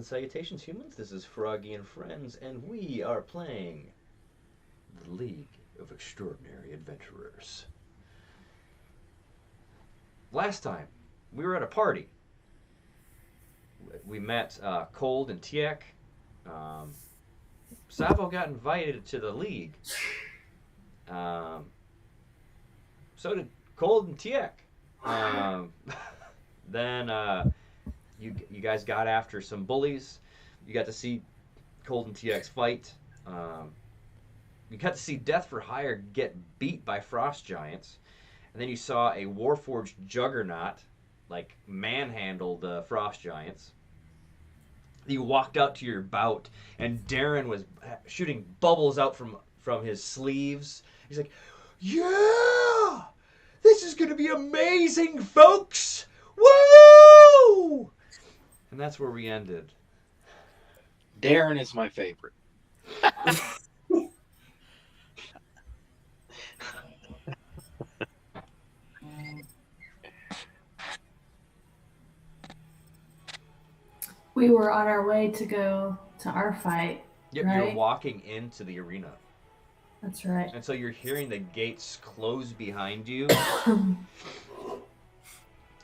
and salutations, humans. This is Froggy and Friends, and we are playing the League of Extraordinary Adventurers. Last time, we were at a party. We met Cold and Tiek. Savo got invited to the League. So did Cold and Tiek. Then you guys got after some bullies. You got to see Cold and TX fight. You got to see Death for Hire get beat by frost giants. And then you saw a Warforged juggernaut like manhandle the frost giants. You walked out to your bout, and Darren was shooting bubbles out from his sleeves. He's like, "Yeah! This is going to be amazing, folks! Woo!" And that's where we ended. Darren is my favorite. We were on our way to go to our fight. Yep, right? You're walking into the arena. That's right. And so you're hearing the gates close behind you.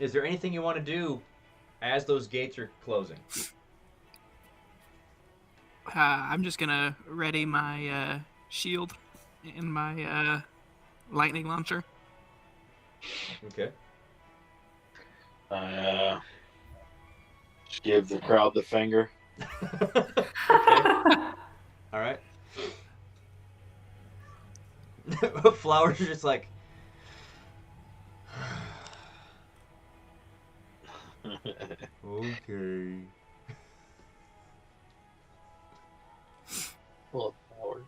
Is there anything you want to do as those gates are closing? I'm just gonna ready my shield and my lightning launcher. Okay. Just give the crowd the finger. Okay. All right. Flowers are just like. Okay. Well, Howard.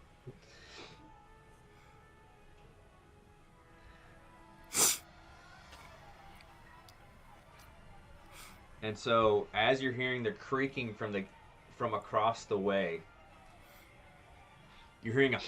And so, as you're hearing the creaking from across the way, you're hearing a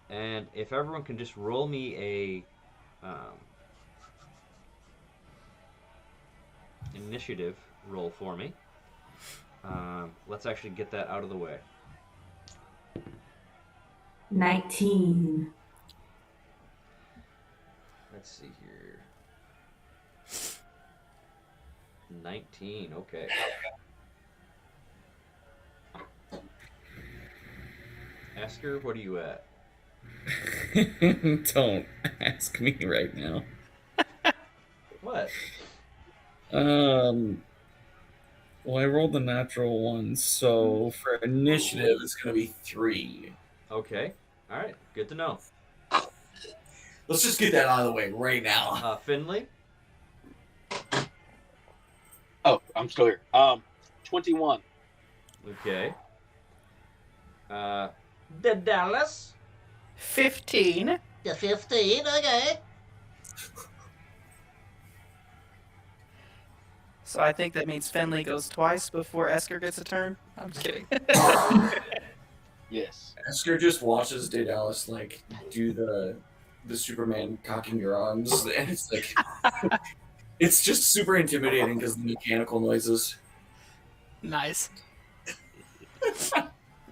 and if everyone can just roll me a initiative roll for me. Let's actually get that out of the way. 19. Let's see here. 19, okay. Esker, what are you at? Don't ask me right now. What? Well, I rolled the natural one, so for initiative, it's going to be 3. Okay. All right. Good to know. Let's just get that out of the way right now. Finley? Oh, I'm still here. 21. Okay. The Dallas? 15. The 15, okay. So I think that means Finley goes twice before Esker gets a turn. I'm just kidding. Yes. Esker just watches Daedalus like do the Superman cocking your arms, and it's like it's just super intimidating because the mechanical noises. Nice.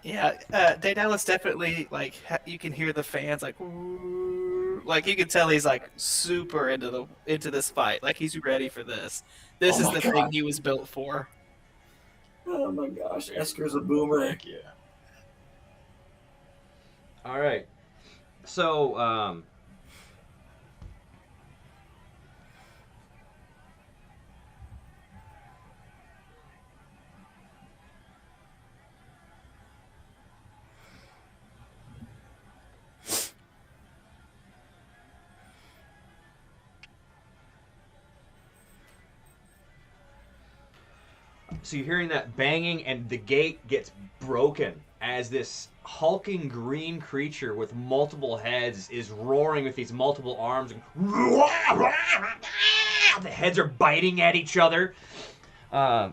Yeah, Daedalus definitely, like, you can hear the fans, like, "Ooh," like, you can tell he's, like, super into this fight. Like, he's ready for this. This is the thing he was built for. Oh my gosh, Esker's a boomer. Heck yeah. All right. So, So you're hearing that banging, and the gate gets broken as this hulking green creature with multiple heads is roaring with these multiple arms. And The heads are biting at each other. As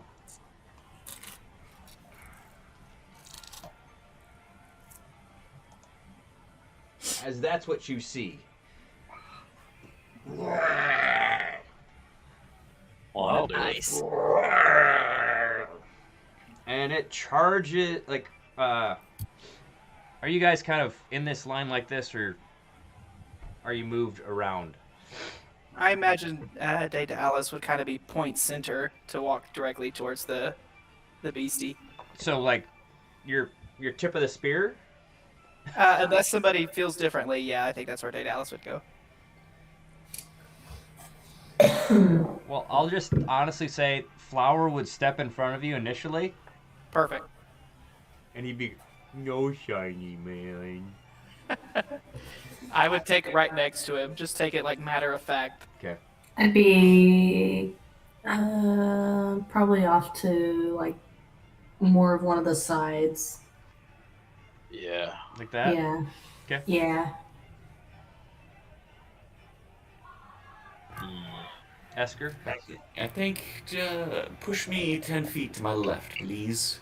that's what you see. Well, Nice. And it charges like. Are you guys kind of in this line like this, or are you moved around? I imagine Data Alice would kind of be point center to walk directly towards the beastie. So like, your tip of the spear. Unless somebody feels differently, yeah, I think that's where Data Alice would go. Well, I'll just honestly say Flower would step in front of you initially, Perfect. and he'd be, no shiny man. I would take it right next to him. Just take it like matter of fact. Okay. I'd be probably off to like more of one of the sides. yeah. Like that? Yeah. Okay. Yeah. Esker? I think push me 10 feet to my left, please.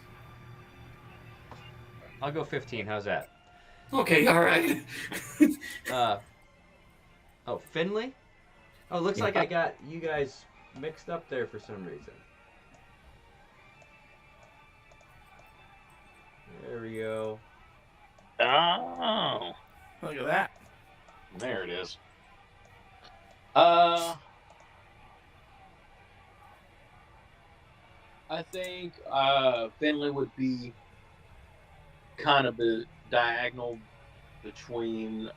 I'll go 15. How's that? Okay, all right. Oh, Finley? Oh, looks like I got you guys mixed up there for some reason. There we go. Oh, Look at that. there it is. I think Finley would be kind of the diagonal between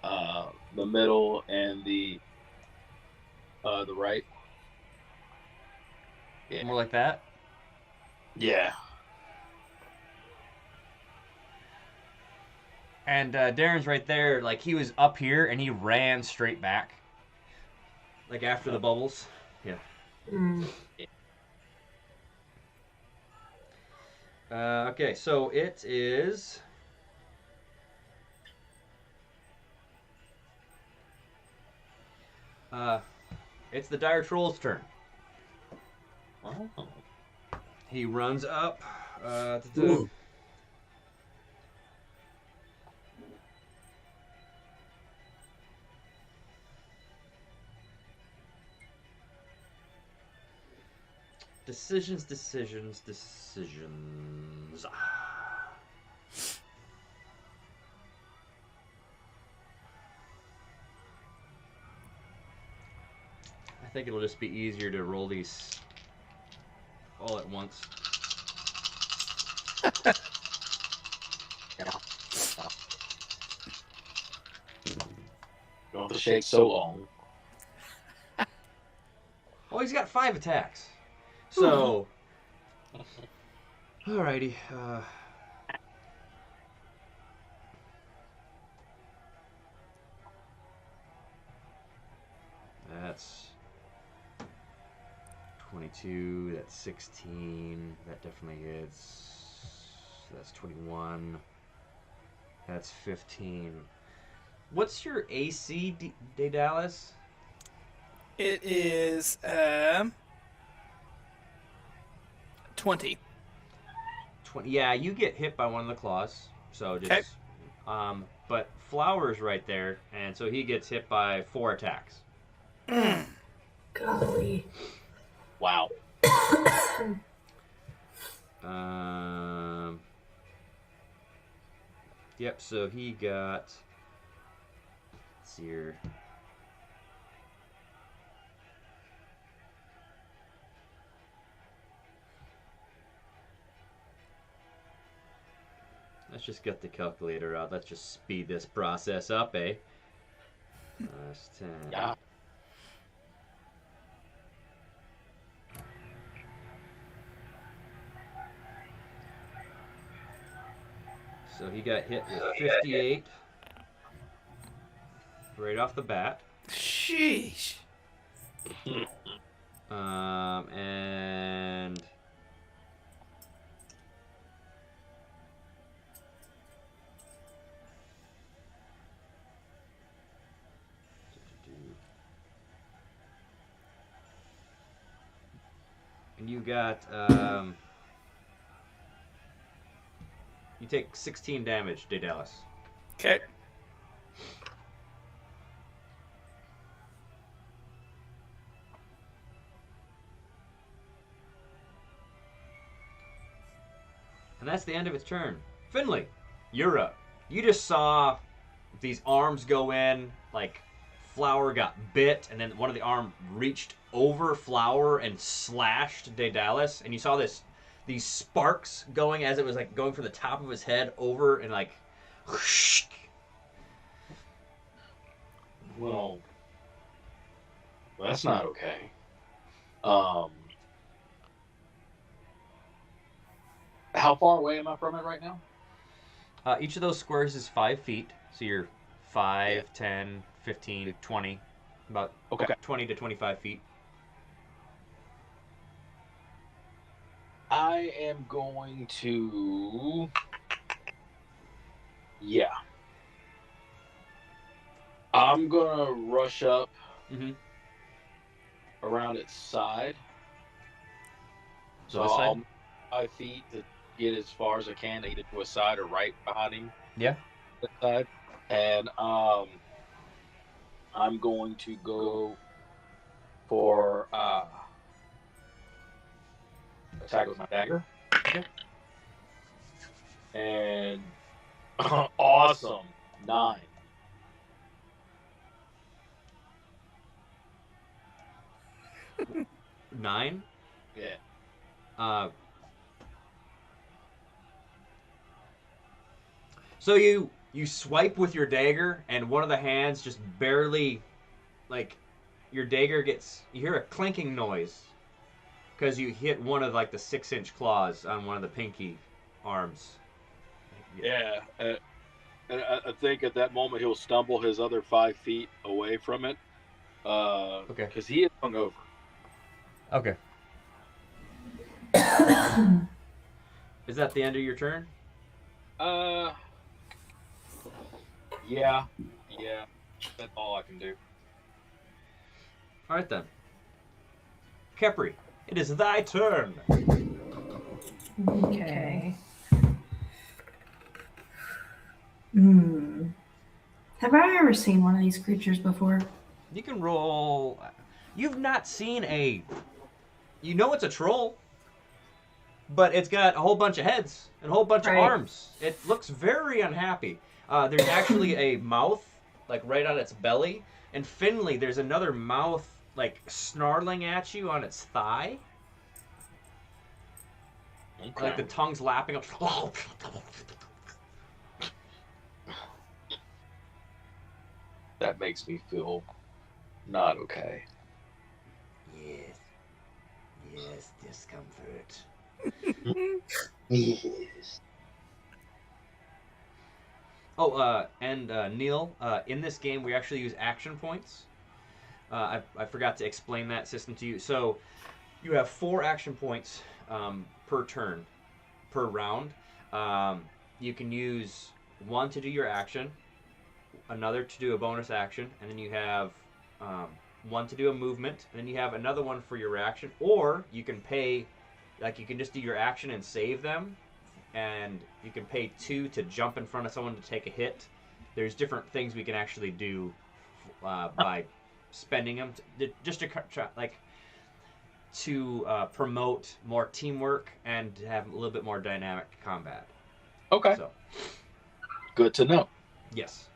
the middle and the right. Yeah. More like that? Yeah. And Darren's right there. Like, he was up here, and he ran straight back. Like, after the bubbles. Yeah. Mm. Okay, so it is... it's the Dire Troll's turn. Oh. He runs up. Ooh. Decisions. I think it'll just be easier to roll these all at once. Don't have to shake so long. Oh, he's got 5 attacks. So, alrighty. That's 22. That's 16. That definitely hits. That's 21. That's 15. What's your AC, Daedalus? It is 20. 20. Yeah, you get hit by one of the claws. So just. Okay. But Flower's right there, and so he gets hit by 4 attacks. Golly. Wow. Yep. So he got. Let's see here. Let's just get the calculator out. Let's just speed this process up, eh? That's 10. Yeah. So he got hit with 58 right off the bat. Sheesh. And And you got you take 16 damage, Daedalus. Okay. And that's the end of its turn. Finley, you're up. You just saw these arms go in, like Flower got bit, and then one of the arm reached over Flower and slashed Daedalus, and you saw these sparks going as it was like going from the top of his head over and like whoosh. Well, that's not okay. How far away am I from it right now? Each of those squares is 5 feet, so you're 5, 10, 15, 20, about Okay. 20 to 25 feet. I am going to. Yeah. I'm gonna rush up Mm-hmm. around its side. So This side? I'll move 5 feet to get as far as I can, either to a side or right behind him. Yeah. That side. And I'm going to go for attack with my dagger. Okay. And awesome. 9. 9. Yeah. So you swipe with your dagger, and one of the hands just barely, like, your dagger gets. You hear a clinking noise because you hit one of like the 6-inch claws on one of the pinky arms. Yeah. And I think at that moment he'll stumble his other 5 feet away from it. Okay. Because he is hung over. Okay. Is that the end of your turn? Yeah. That's all I can do. All right then. Kepri, it is thy turn. Okay. Hmm. Have I ever seen one of these creatures before? You can roll. You've not seen a. You know it's a troll, but it's got a whole bunch of heads and a whole bunch of Right. arms. It looks very unhappy. There's actually a mouth, like right on its belly. And Finley, there's another mouth, like snarling at you on its thigh. Okay. Like the tongue's lapping up. That makes me feel not okay. Yes. Yes, discomfort. Yes. Oh, and Neil, in this game we actually use action points. I forgot to explain that system to you. So you have 4 action points per turn, per round. You can use 1 to do your action, another to do a bonus action, and then you have 1 to do a movement, and then you have another one for your reaction. Or you can pay, like you can just do your action and save them, and you can pay 2 to jump in front of someone to take a hit. There's different things we can actually do by spending them just to promote more teamwork and to have a little bit more dynamic combat. Okay. So Good to know. yes.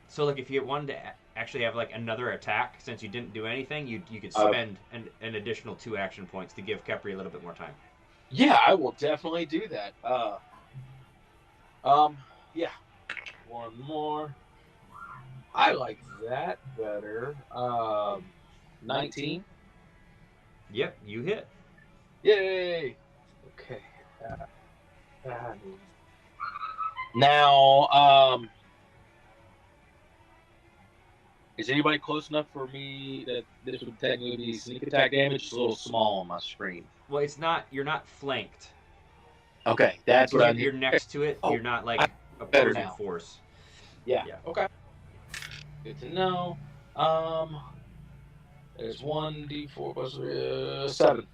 So like if you wanted to actually have like another attack, since you didn't do anything, you could spend an additional 2 action points to give Kepri a little bit more time. Yeah, I will definitely do that. Yeah. 1 more. I like that better. 19. Yep, you hit. Yay! Okay. Now, is anybody close enough for me that this would technically be sneak attack damage? It's a little small on my screen. Well, it's not. You're not flanked. Okay, that's what I You're need. next to it. Oh, You're not like better opposing now. force. Yeah. Yeah. Okay. Good to know. There's 1d4 plus 7.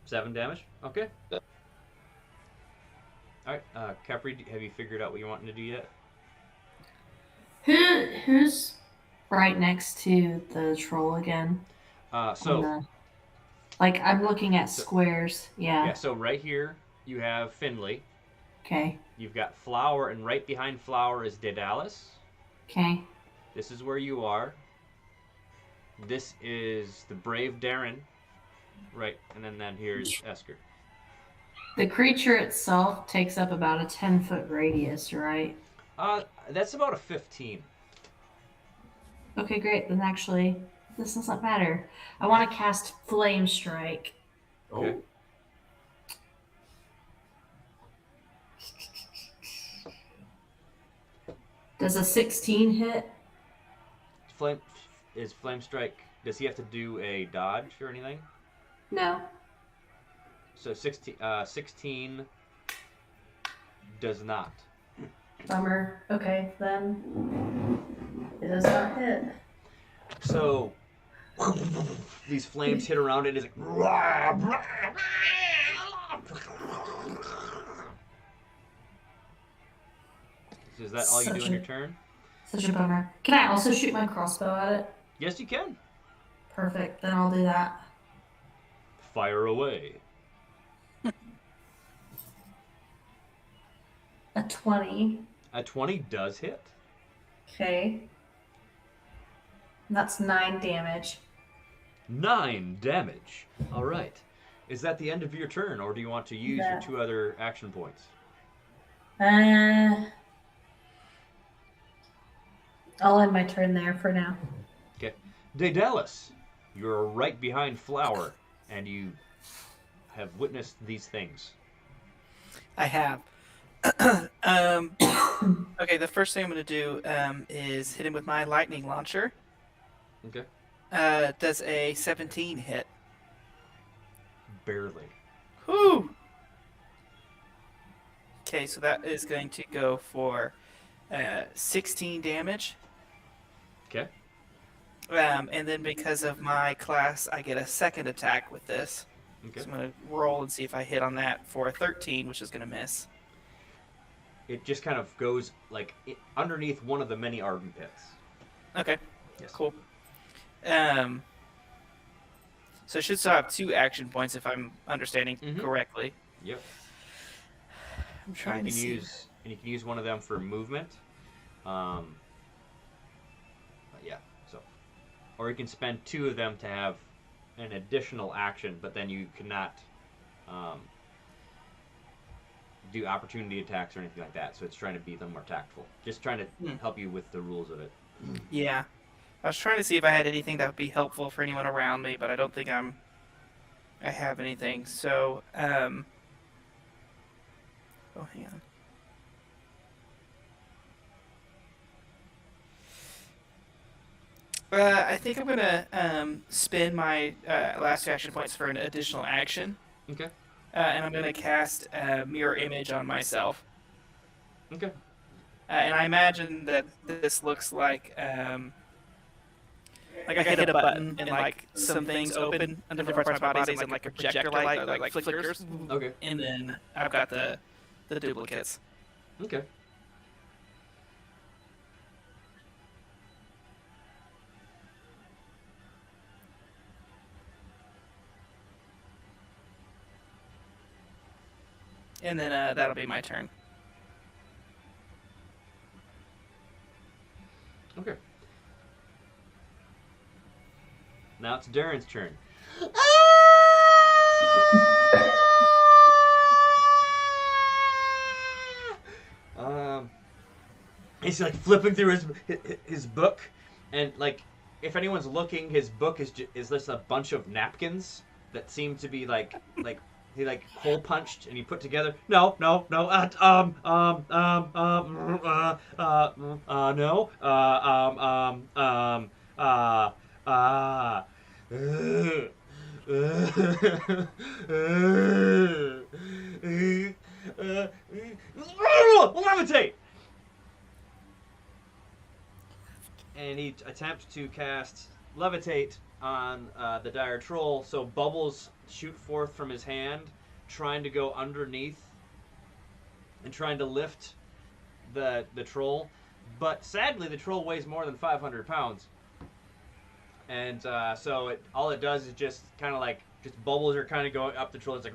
7 damage. Okay. All right, Capri, have you figured out what you're wanting to do yet? Who's right next to the troll again? On So the, like I'm looking at squares. yeah, Yeah. so right here you have Finley. Okay. You've got Flower, and right behind Flower is Daedalus. Okay. This is where you are. This is the brave Darren. Right, and then here's Esker. The creature itself takes up about a 10-foot radius, right? That's about a 15. Okay, great. Then actually, this doesn't matter. I want to cast Flame Strike. Okay. Does a 16 hit? Flame Strike. Does he have to do a dodge or anything? No. So 16 does not. Bummer. Okay, then it does not hit. So these flames hit around it. It's like. Is that all you do on your turn? Such a bummer. Can I also shoot my crossbow at it? Yes, you can. Perfect. Then I'll do that. Fire away. A 20. A 20 does hit. Okay. That's 9 damage. 9 damage. All right. Is that the end of your turn, or do you want to use your 2 other action points? I'll end my turn there for now. Okay. Daedalus, you're right behind Flower, and you have witnessed these things. I have. Okay, the first thing I'm going to do is hit him with my lightning launcher. Okay. Does a 17 hit? Barely. Whew! Okay, so that is going to go for 16 damage. Okay. And then because of my class, I get a second attack with this. Okay. So I'm going to roll and see if I hit on that for a 13, which is going to miss. It just kind of goes like underneath one of the many Arden pits. Okay, Yes. cool. So I should still have 2 action points if I'm understanding correctly. Yep. I'm trying to see. And you can use one of them for movement. Yeah. So, or you can spend 2 of them to have an additional action, but then you cannot do opportunity attacks or anything like that. So it's trying to be a little more tactful. Just trying to help you with the rules of it. Yeah. I was trying to see if I had anything that would be helpful for anyone around me, but I don't think I have anything. So, oh, hang on. I think I'm gonna spend my last 2 action points for an additional action. Okay. And I'm gonna cast Mirror Image on myself. Okay. And I imagine that this looks like I hit a button and like some things open on different parts of my bodies and like a projector light like flickers. Okay. And then I've got the duplicates. Okay. And then that'll be my turn. Okay. Now it's Darren's turn. He's like flipping through his book, and like if anyone's looking, his book is just a bunch of napkins that seem to be like he like hole punched and he put together. No. No. Levitate. And he attempts to cast levitate on the dire troll. So bubbles shoot forth from his hand, trying to go underneath and trying to lift the troll. But sadly, the troll weighs more than 500 pounds. And so all it does is just kind of like, just bubbles are kind of going up the troll. It's like,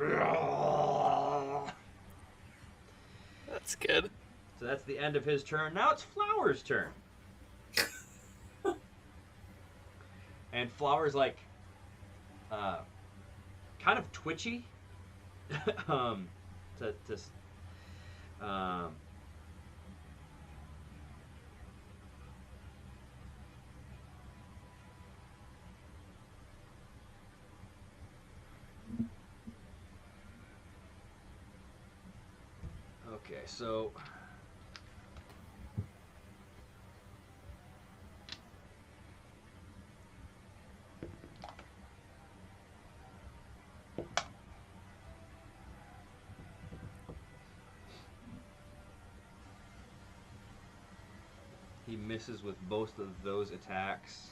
That's good. so that's the end of his turn. Now it's Flower's turn. And Flower's like, kind of twitchy. um, um, okay, so he misses with both of those attacks.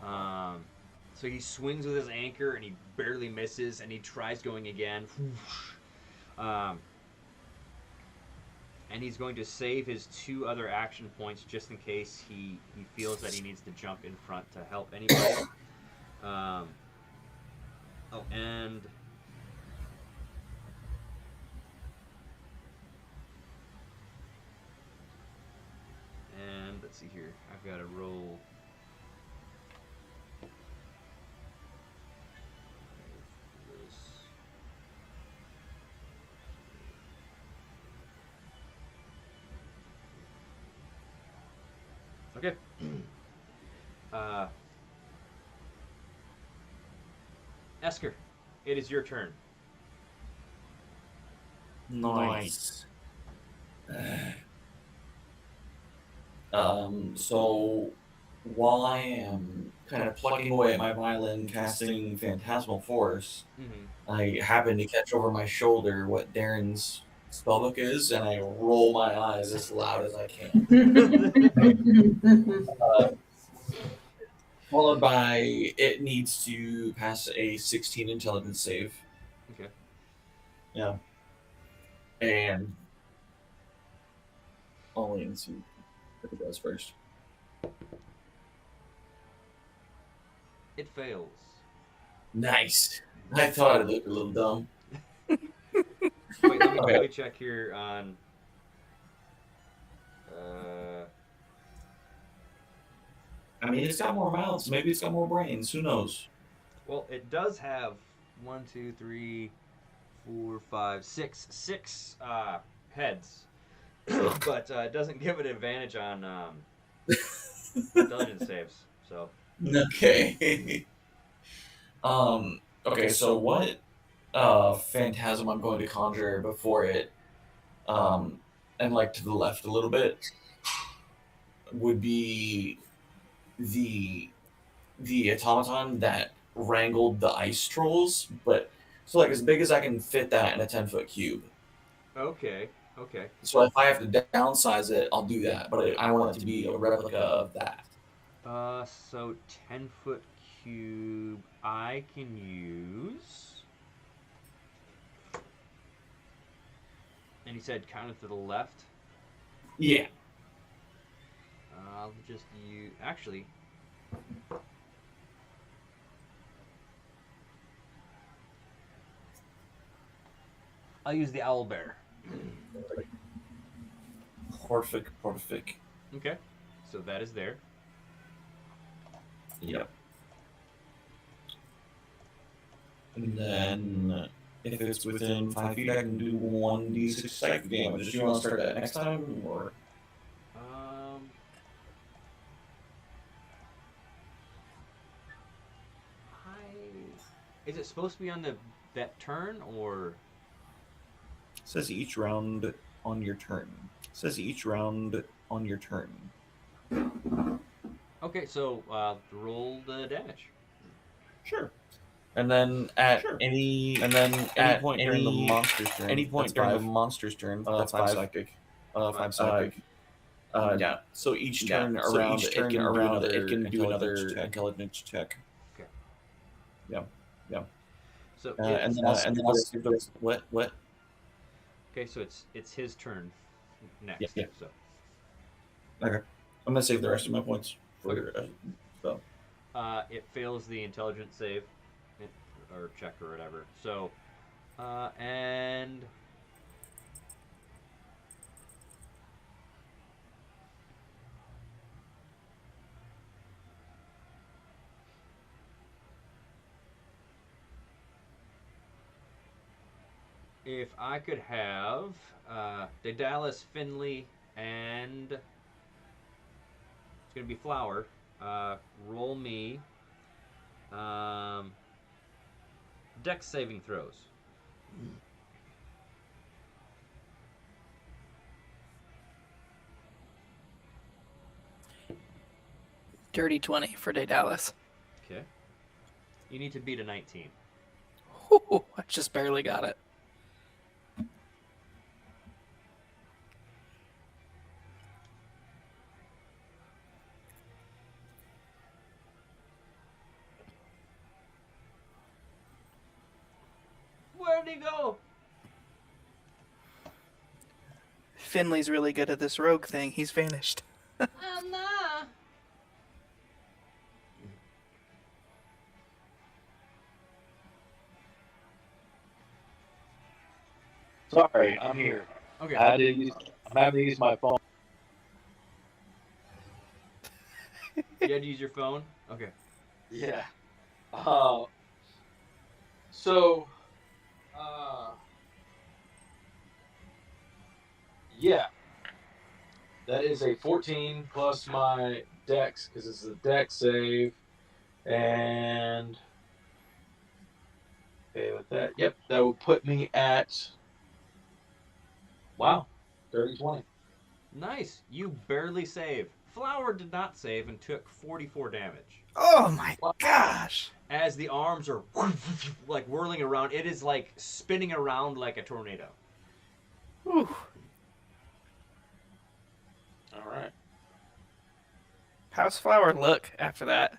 So he swings with his anchor and he barely misses, and he tries going again. And he's going to save his 2 other action points just in case he feels that he needs to jump in front to help anybody. And let's see here. I've got to roll. Okay. Esker, it is your turn. Nice. So while I am kind of plucking away at my violin, casting Phantasmal Force, I happen to catch over my shoulder what Darren's spellbook is, and I roll my eyes as loud as I can. Followed by it needs to pass a 16 intelligence save. Okay. Yeah. And I'll wait and see if it does first. It fails. Nice. I thought it looked a little dumb. Wait, let me check here on. I mean, it's got more mouths. Maybe it's got more brains. Who knows? Well, it does have 1, 2, 3, 4, 5, 6 heads, but it doesn't give it advantage on intelligence saves. So. Okay. Okay. So what phantasm I'm going to conjure before it, and like to the left a little bit, would be the automaton that wrangled the ice trolls, but so like as big as I can fit that in a 10-foot cube. Okay. So if I have to downsize it, I'll do that, but I want it to be a replica of that. So 10-foot cube I can use. And he said kind of to the left. Yeah. I'll just use. Actually. I'll use the owl bear. Perfect. Okay. So that is there. Yep. And then if it's within 5 feet, I can do 1d6 psychic damage. Do you want to start that next time, or? Is it supposed to be on that turn, or? It says each round on your turn. Okay, so roll the damage. Sure. And then at any point during the monster's turn, that's 5 psychic. 5 psychic. Yeah. So each turn around, it can do another intelligence check. Okay. Yeah. Yeah. So And then I'll save the what? okay, so it's his turn next. Yeah. So Okay. I'm gonna save the rest of my points for so. it fails the intelligence save or check or whatever. So and if I could have Daedalus, Finley, and it's gonna be Flower. Roll me Dex saving throws. Dirty 20 for Daedalus. Okay. You need to beat a 19. Ooh, I just barely got it. Where'd he go? Finley's really good at this rogue thing. He's vanished. Nah. Sorry, I'm here. Okay. I'm having to use my phone. You had to use your phone? Okay. Yeah. Yeah. That is a 14 plus my dex, because it's a dex save. And okay, with that, yep, that will put me at, wow, 30-20. Nice. You barely save. Flower did not save and took 44 damage. Oh my gosh! As the arms are like whirling around, it is like spinning around like a tornado. Whew. All right. How's Flower look after that?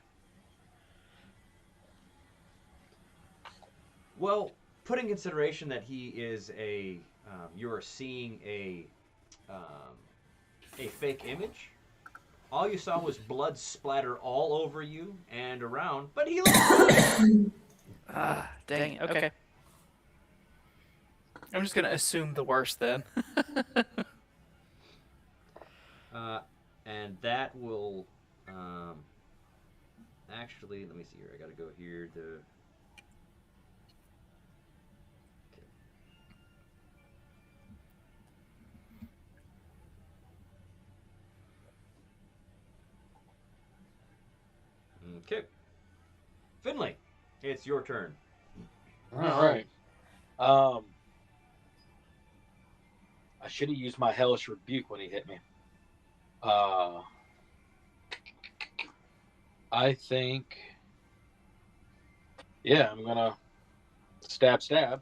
Well, put in consideration that he is you are seeing a fake image. All you saw was blood splatter all over you and around, but he looks good. Ah, dang it. Okay. I'm just gonna assume the worst then. And that will actually, let me see here. I gotta go here to. Okay. Finley, it's your turn. All right. I should have used my hellish rebuke when he hit me. I think, yeah, I'm gonna stab.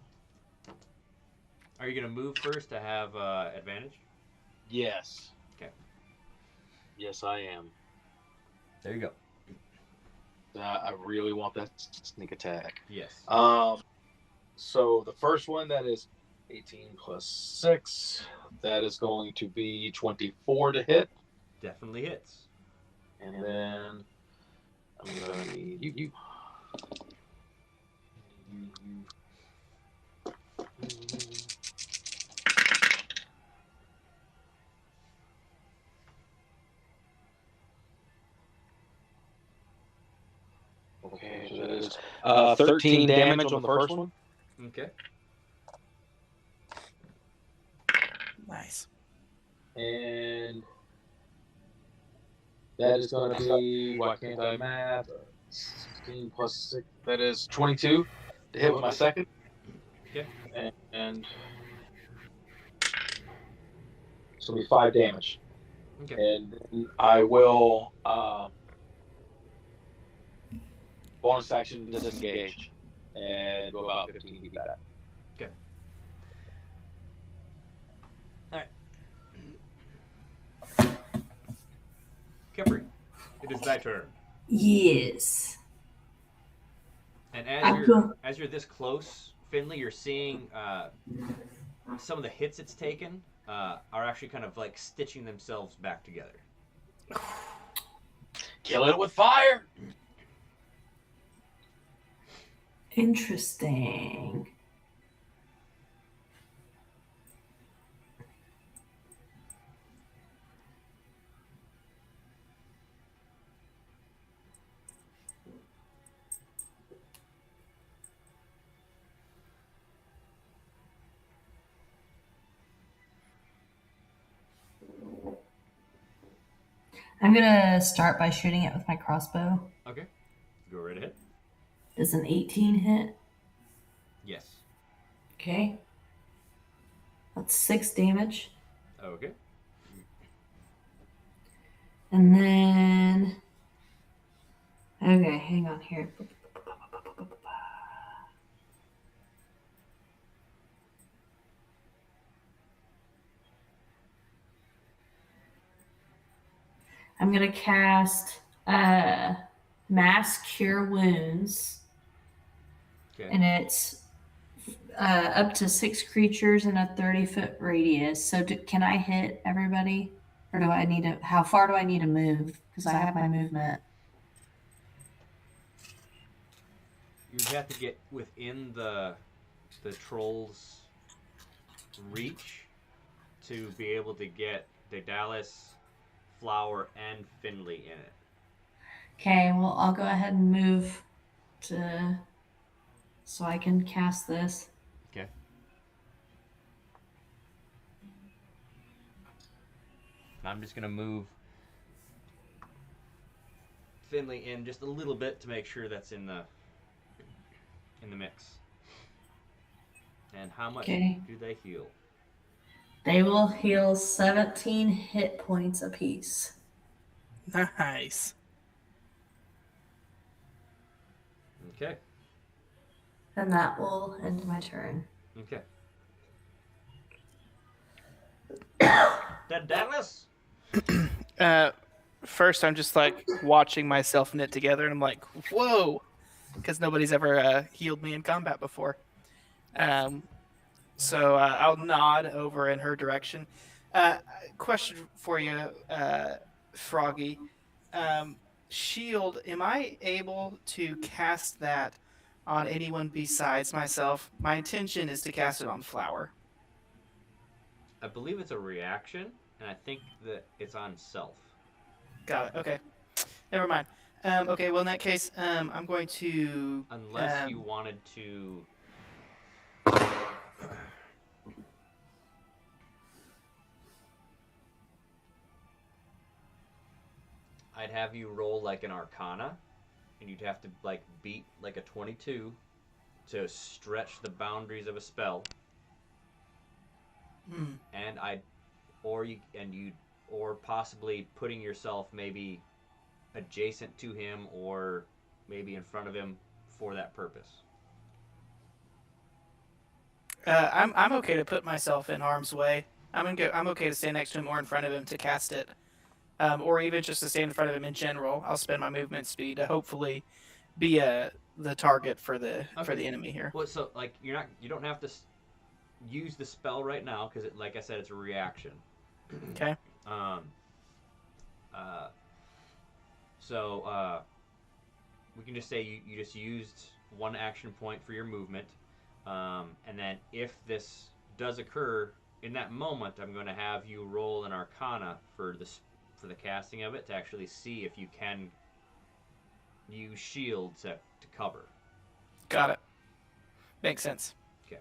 Are you gonna move first to have advantage? Yes. Okay. Yes, I am. There you go. I really want that sneak attack. Yes. So the first one, that is 18 plus 6. That is going to be 24 to hit. Definitely hits. And then I'm going to need you. Okay, so that is 13 damage on the first one. Okay. Nice. And that is going to be, why can't I math? 16 plus 6, that is 22 to hit with my second. Okay. And it's going to be 5 damage. Okay. And then I will bonus action disengage and go about 15 feet back. Okay. All right. Kipri, it is thy turn. Yes. And I'm go- as you're this close, Finley, you're seeing some of the hits it's taken are actually kind of like stitching themselves back together. Kill it with fire. Interesting. I'm gonna start by shooting it with my crossbow. Okay, go right ahead. Does an 18 hit? Yes. Okay. That's 6 damage. Okay. And then. Okay, hang on here. I'm going to cast Mass Cure Wounds. Okay. And it's up to 6 creatures in a 30-foot radius. So can I hit everybody? Or do I need to? How far do I need to move? Because I have my movement. You'd have to get within the troll's reach to be able to get Daedalus, Flower, and Finley in it. Okay, well, I'll go ahead and move to so I can cast this. Okay. I'm just gonna move Finley in just a little bit to make sure that's in the mix. And how much Okay. do they heal? They will heal 17 hit points apiece. Nice. Okay. And that will end my turn. Okay. Daedalus? First, I'm just like watching myself knit together, and I'm like, whoa, because nobody's ever healed me in combat before. So I'll nod over in her direction. Question for you, Froggy. Shield, am I able to cast that on anyone besides myself? My intention is to cast it on Flower. I believe it's a reaction, and I think that it's on self. Got it. Okay. Never mind. Okay, well, in that case, I'm going to... Unless you wanted to... I'd have you roll like an Arcana, and you'd have to like beat like a 22 to stretch the boundaries of a spell. And or possibly putting yourself maybe adjacent to him or maybe in front of him for that purpose. I'm okay to put myself in harm's way. I'm okay to stand next to him or in front of him to cast it, or even just to stand in front of him in general. I'll spend my movement speed to hopefully be the target for the enemy here. Well, so like you don't have to use the spell right now because like I said, it's a reaction. Okay. So we can just say you just used one action point for your movement, and then if this does occur in that moment, I'm going to have you roll an Arcana for the casting of it to actually see if you can use shield to cover. Got it. Makes sense. Okay.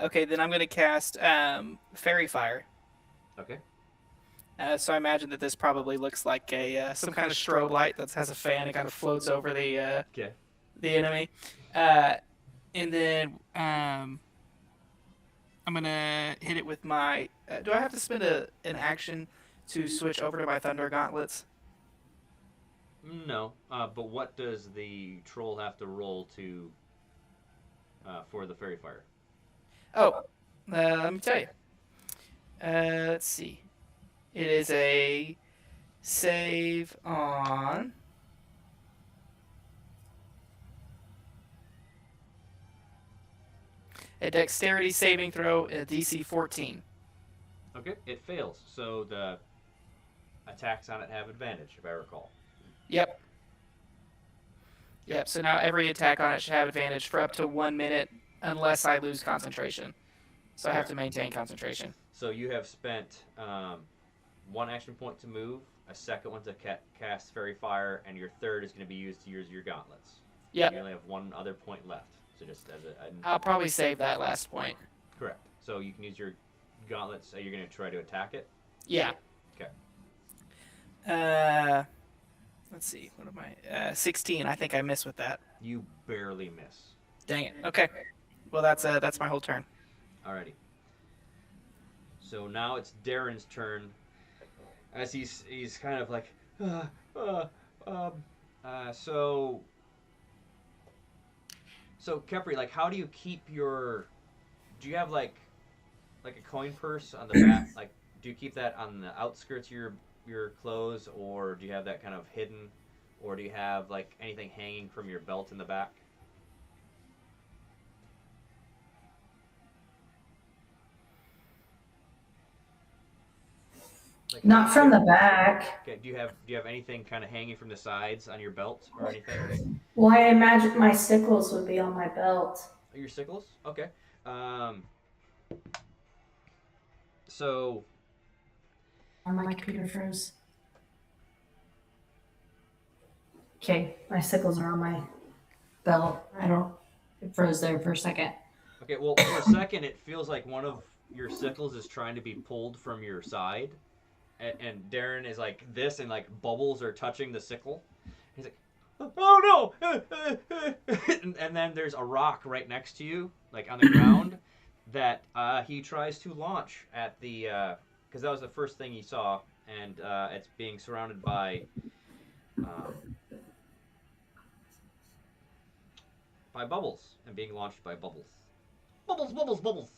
Okay, then I'm going to cast Fairy Fire. Okay. So I imagine that this probably looks like some kind of strobe light that has a fan. It kind of floats over the enemy. And then I'm going to hit it with my... do I have to spend an action to switch over to my Thunder Gauntlets? No, but what does the troll have to roll to for the Fairy Fire? Oh, let me tell you. Let's see. It is a save on a dexterity saving throw at DC 14. Okay, it fails. So the attacks on it have advantage, if I recall. Yep. So now every attack on it should have advantage for up to 1 minute unless I lose concentration. So I have to maintain concentration. So you have spent 1 action point to move, a second one to cast Fairy Fire, and your third is going to be used to use your gauntlets. Yep. You only have 1 other point left. So just as I'll probably save that last point. Correct. So you can use your gauntlets. You're going to try to attack it? Yeah. Okay. Let's see. What am I? 16. I think I missed with that. You barely miss. Dang it. Okay. Well, that's my whole turn. Alrighty. So now it's Darren's turn. As he's kind of like, so Kepri, like, how do you keep your? Do you have like a coin purse on the back? Like, do you keep that on the outskirts of your clothes, or do you have that kind of hidden, or do you have like anything hanging from your belt in the back? Like, Not from the back. Okay. Do you have anything kind of hanging from the sides on your belt or anything? Well, I imagine my sickles would be on my belt. Your sickles? Okay. So. My computer froze. Okay, my sickles are on my belt. It froze there for a second. Okay, well, for a second, it feels like one of your sickles is trying to be pulled from your side. And Darren is like this, and like bubbles are touching the sickle. He's like, "Oh no!" and then there's a rock right next to you, like on the ground, that he tries to launch at the, because that was the first thing he saw, and it's being surrounded by bubbles and being launched by bubbles. Bubbles, bubbles, bubbles.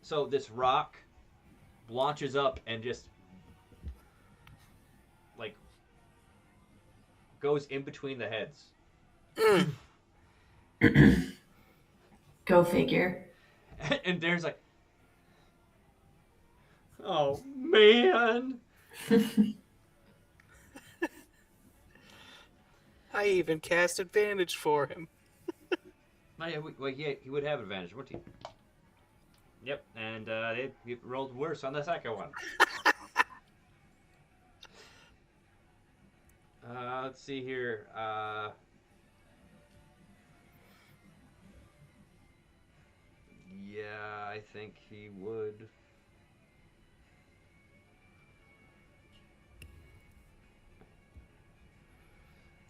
So this rock launches up and just like goes in between the heads. Go figure. And Darren's like, "Oh man!" I even cast advantage for him. He would have advantage, wouldn't he? Yep, and he rolled worse on the second one. Let's see here. Yeah, I think he would.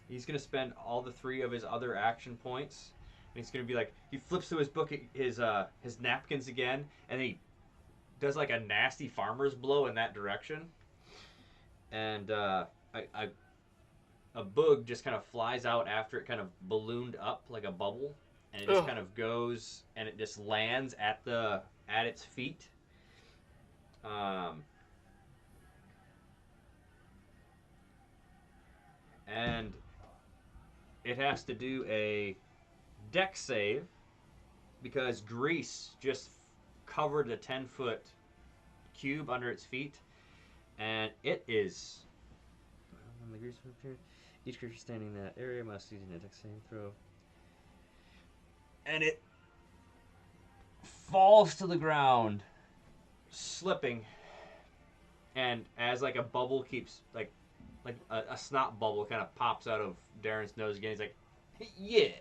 He's gonna spend all the 3 of his other action points. And he's gonna be like, he flips through his book, his napkins again, and he does like a nasty farmer's blow in that direction. And a bug just kind of flies out after it kind of ballooned up like a bubble, and it just kind of goes and it just lands at its feet. And it has to do a dex save because grease just covered a 10-foot cube under its feet, and it is. Each creature standing in that area must use a dex saving throw, and it falls to the ground, slipping, and as like a bubble keeps like a snot bubble kind of pops out of Darren's nose again. He's like, "Yeah."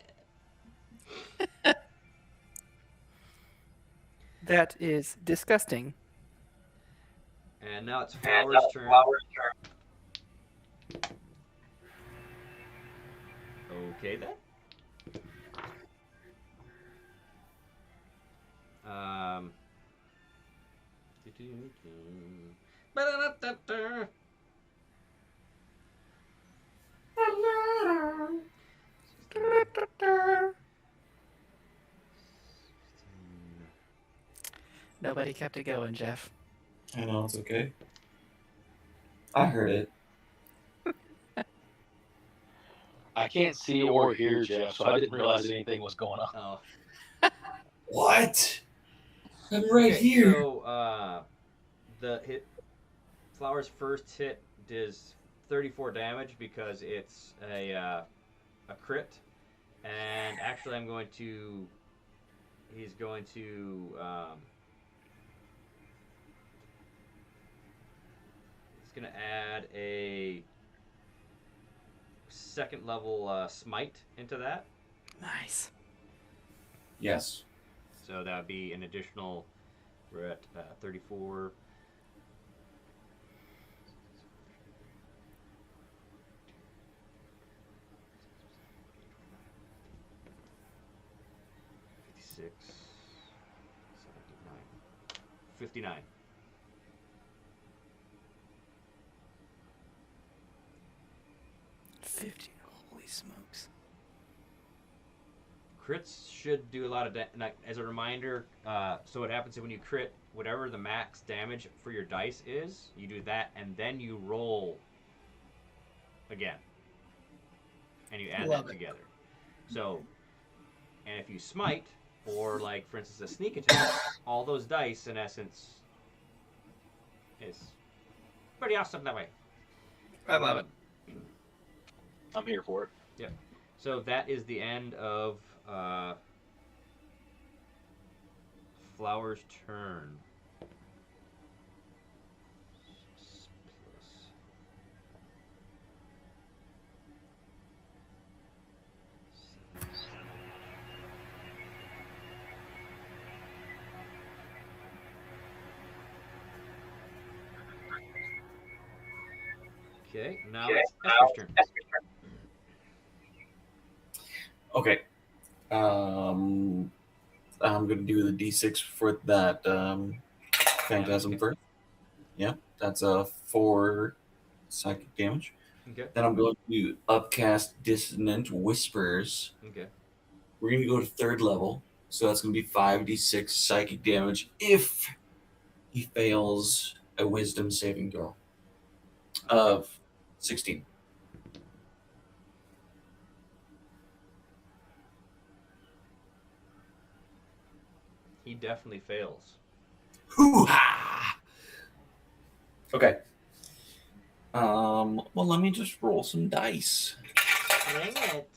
That is disgusting. And now it's Flower's turn. Okay then. Nobody kept it going, Jeff. I know, it's okay. I heard it. I can't see or hear Jeff, so I didn't realize anything was going on. Oh. What? I'm right Okay, here. so the hit Flower's first hit does 34 damage because it's a crit, and actually he's going to add a second level smite into that. Nice. Yes. So that would be an additional. We're at 34. $56, 59. Holy smokes. Crits should do a lot of as a reminder, so what happens is when you crit, whatever the max damage for your dice is, you do that, and then you roll again. And you add Love that it. together. So, and if you smite, or like, for instance, a sneak attack, all those dice, in essence, is pretty awesome that way. I love it. I'm here for it. Yeah. So that is the end of Flower's turn. Okay, now it's Esther's turn. Okay. I'm gonna do the D6 for that phantasm Okay. first. Yeah, that's a 4 psychic damage. Okay. Then I'm going to upcast Dissonant Whispers. Okay. We're gonna go to 3rd level, so that's gonna be 5d6 psychic damage if he fails a Wisdom saving throw of 16. He definitely fails. Hoo-ha! Okay. Well, let me just roll some dice. Dang it.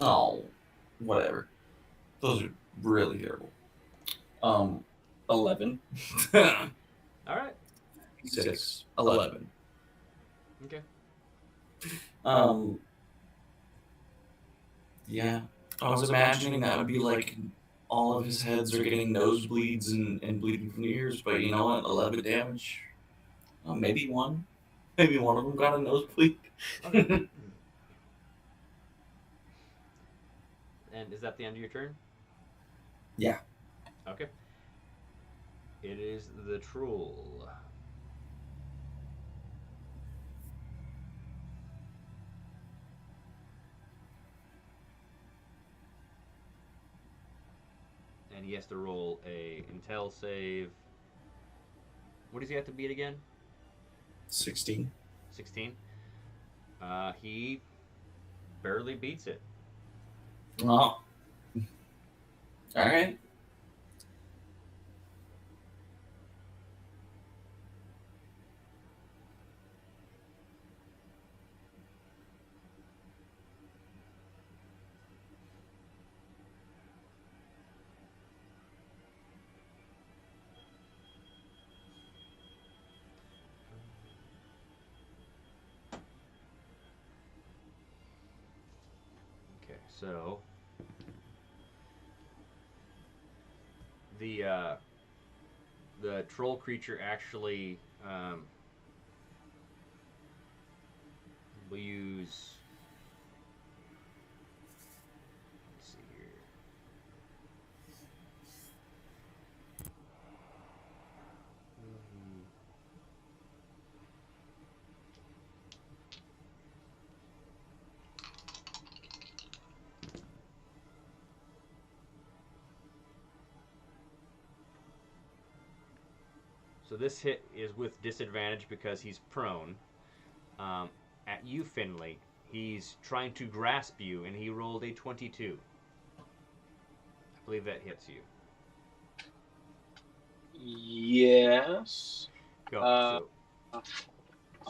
Oh, whatever. Those are really terrible. 11. All right. 6. 11. Okay. Yeah. I was imagining that would be like all of his heads are getting nosebleeds and bleeding from the ears, but you know what? 11 damage. Maybe one. Maybe one of them got a nosebleed. Okay. And is that the end of your turn? Yeah. Okay. It is the troll. And he has to roll a intel save. What does he have to beat again? 16. 16. He barely beats it. Oh. All right. Okay, so the troll creature actually will use. Let's see here. So this hit is with disadvantage because he's prone. At you, Finley, he's trying to grasp you, and he rolled a 22. I believe that hits you. Yes. Go. So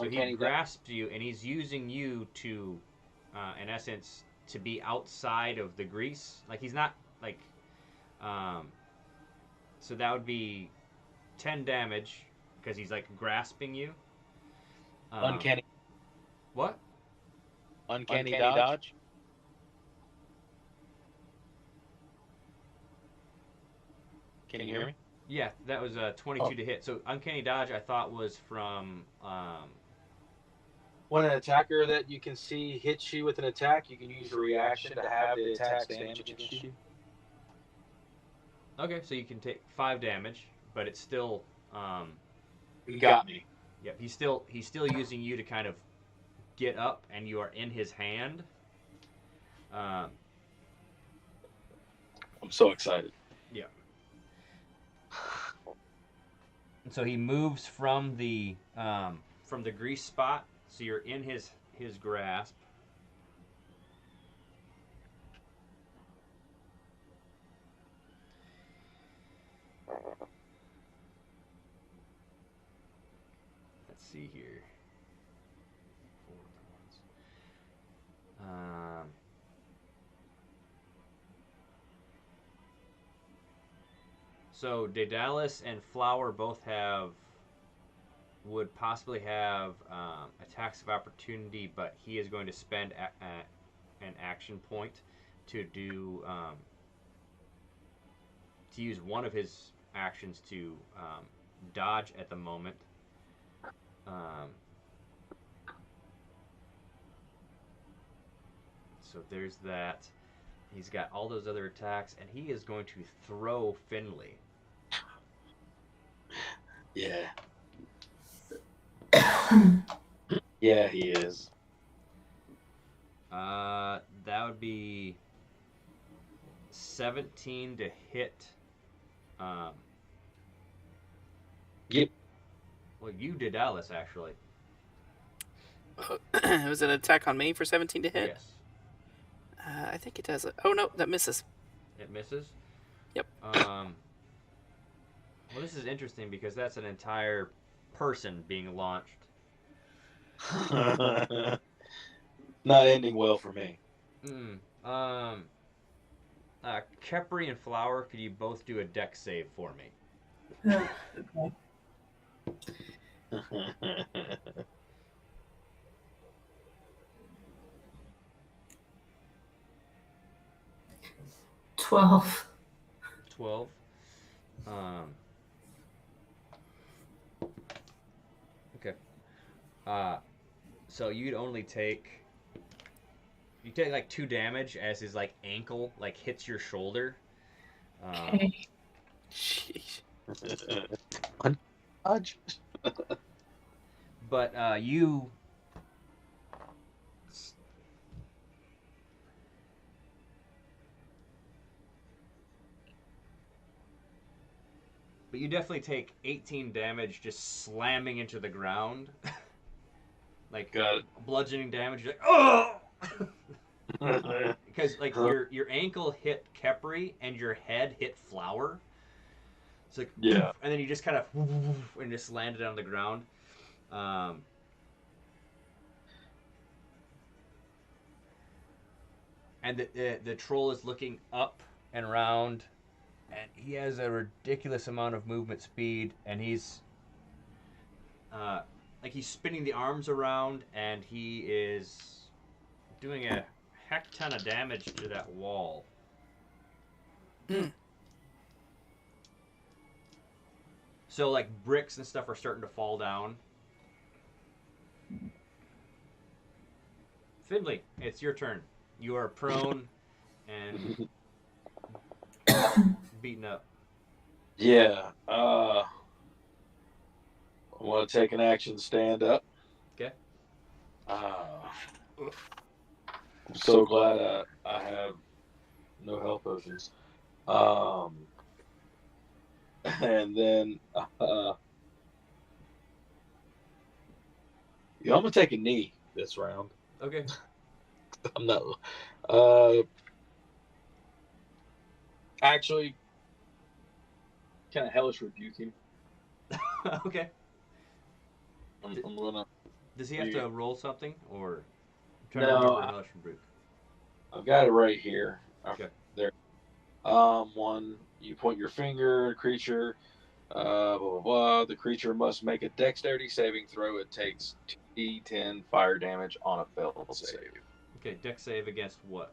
he Uncanny grasped you, and he's using you to, in essence, to be outside of the grease. Like he's not like, so that would be 10 damage because he's like grasping you. Uncanny. What? Uncanny dodge. Can you hear me? Yeah, that was a 22 to hit. So uncanny dodge, I thought was from. When an attacker that you can see hits you with an attack, you can use a reaction to have the attack's damage against you. Okay, so you can take 5 damage, but it's still. You got me. Yeah, he's still using you to kind of get up, and you are in his hand. I'm so excited. Yeah. And so he moves from the grease spot, so you're in his grasp. Let's see here. So Daedalus and Flower both would possibly have attacks of opportunity, but he is going to spend an action point to do to use one of his actions to dodge at the moment. So there's that. He's got all those other attacks, and he is going to throw Finley. Yeah. Yeah, he is. That would be 17 to hit. Yep. Well, you did Alice, actually. It was an attack on me for 17 to hit? Yes. I think it does. Oh, no, that misses. It misses? Yep. Well, this is interesting because that's an entire person being launched. Not ending well for me. Kepri and Flower, could you both do a dex save for me? Okay. 12. 12. Okay. So you'd only take like 2 damage as his like ankle like hits your shoulder. Okay. Sheesh. But you definitely take 18 damage just slamming into the ground. Like bludgeoning damage. You're like, oh! Because like your ankle hit Kepri and your head hit Flower. It's like yeah, and then you just kind of and just landed on the ground. And the troll is looking up and around, and he has a ridiculous amount of movement speed, and he's like he's spinning the arms around, and he is doing a heck ton of damage to that wall. So like bricks and stuff are starting to fall down. Finley, it's your turn. You are prone and beaten up. Yeah. I want to take an action stand up. Okay. I'm so glad I have no health potions. And then Yeah, I'm gonna take a knee this round. Okay. I'm not. Actually, can I hellish rebuke him? Okay. I'm gonna. Does he have to roll something, or I'm trying to No, remember Hellish Rebuke? I've got it right here. Okay. There. One. You point your finger at a creature. Blah blah blah. The creature must make a dexterity saving throw. It takes 2d10 fire damage on a failed save. Okay, dex save against what?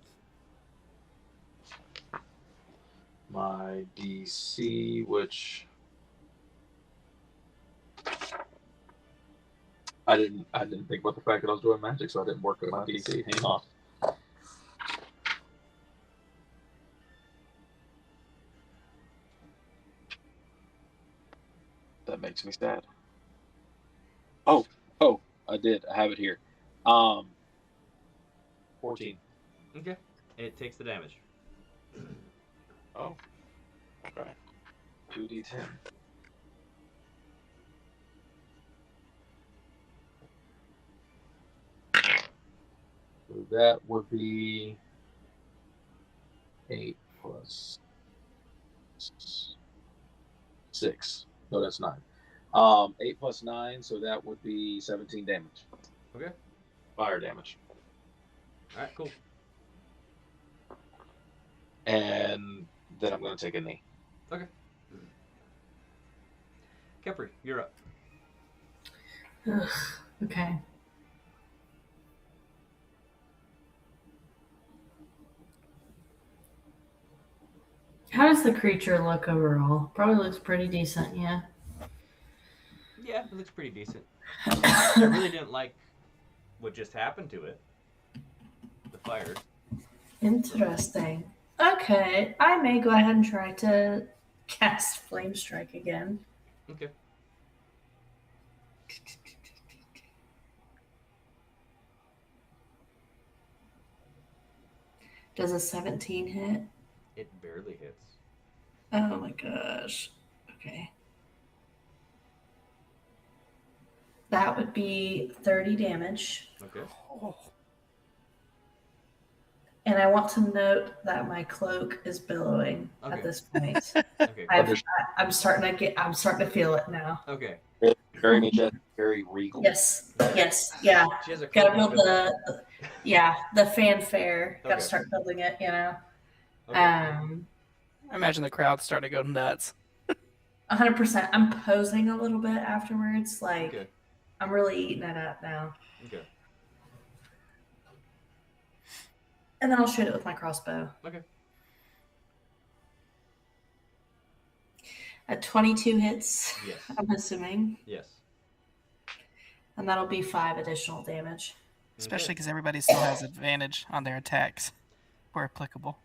My DC, which I didn't think about the fact that I was doing magic, so I didn't work with my DC. Hang on. That makes me sad. Oh, I did. I have it here. 14. Okay. It takes the damage. Oh. Okay. 2d10. So that would be 8 plus 6. No, that's 9. 8 plus 9, so that would be 17 damage. Okay. Fire damage. All right. Cool. And then I'm going to take a knee. Okay. Kepri, you're up. Ugh, okay. How does the creature look overall? Probably looks pretty decent, yeah. Yeah, it looks pretty decent. I really didn't like what just happened to it. The fire. Interesting. Okay, I may go ahead and try to cast Flame Strike again. Okay. Does a 17 hit? It barely hits. Oh my gosh. Okay. That would be 30 damage. Okay. Oh, And I want to note that my cloak is billowing Okay. at this point. Okay. I'm starting to feel it now. Okay. Very majestic, very regal. Yes. Yes. Yeah. She has a Gotta cloak build ability. the fanfare. Gotta Okay. start building it, you know. Okay. I imagine the crowd's starting to go nuts. 100%. I'm posing a little bit afterwards. Like, Okay. I'm really eating it up now. Okay. And then I'll shoot it with my crossbow. Okay. At 22 hits, Yes. I'm assuming. Yes. And that'll be 5 additional damage. Especially because everybody still has advantage on their attacks, where applicable.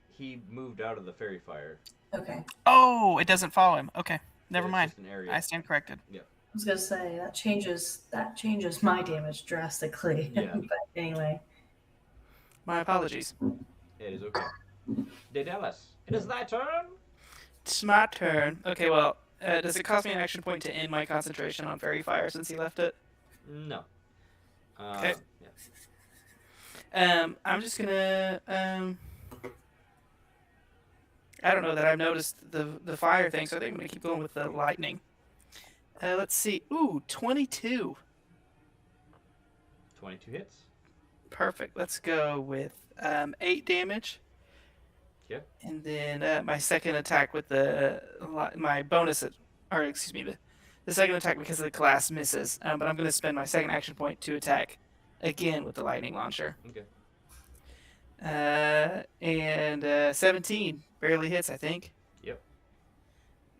He moved out of the fairy fire. Okay. Oh, it doesn't follow him. Okay, never It's mind. just an area. I stand corrected. I was gonna say that changes my damage drastically. Yeah. But anyway. My apologies. It is okay. Daedalus, it is thy turn. It's my turn. Okay, well, does it cost me an action point to end my concentration on fairy fire since he left it? No. Okay. Yeah. I'm just gonna I don't know that I've noticed the fire thing, so I think I'm gonna keep going with the lightning. Let's see. Ooh, 22. 22 hits. Perfect. Let's go with 8 damage. Okay. And then my second attack with my bonus, or excuse me, the second attack because of the class misses. But I'm going to spend my second action point to attack again with the lightning launcher. Okay. And 17 barely hits, I think. Yep.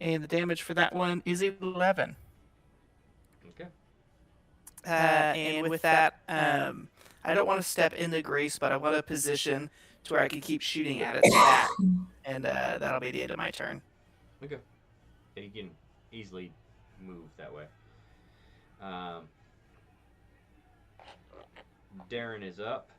And the damage for that one is 11. Okay. And with that, I don't want to step in the grease, but I want a position to where I can keep shooting at its back. And that'll be the end of my turn. Okay. Yeah, you can easily move that way. Darren is up.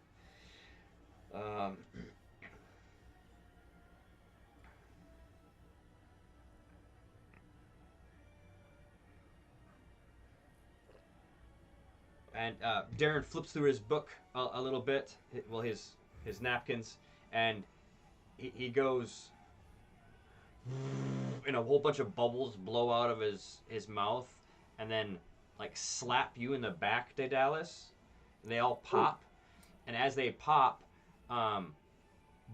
And Darren flips through his book a little bit, well, his napkins, and he goes, and a whole bunch of bubbles blow out of his mouth, and then like slap you in the back, Daedalus. And they all pop, and as they pop,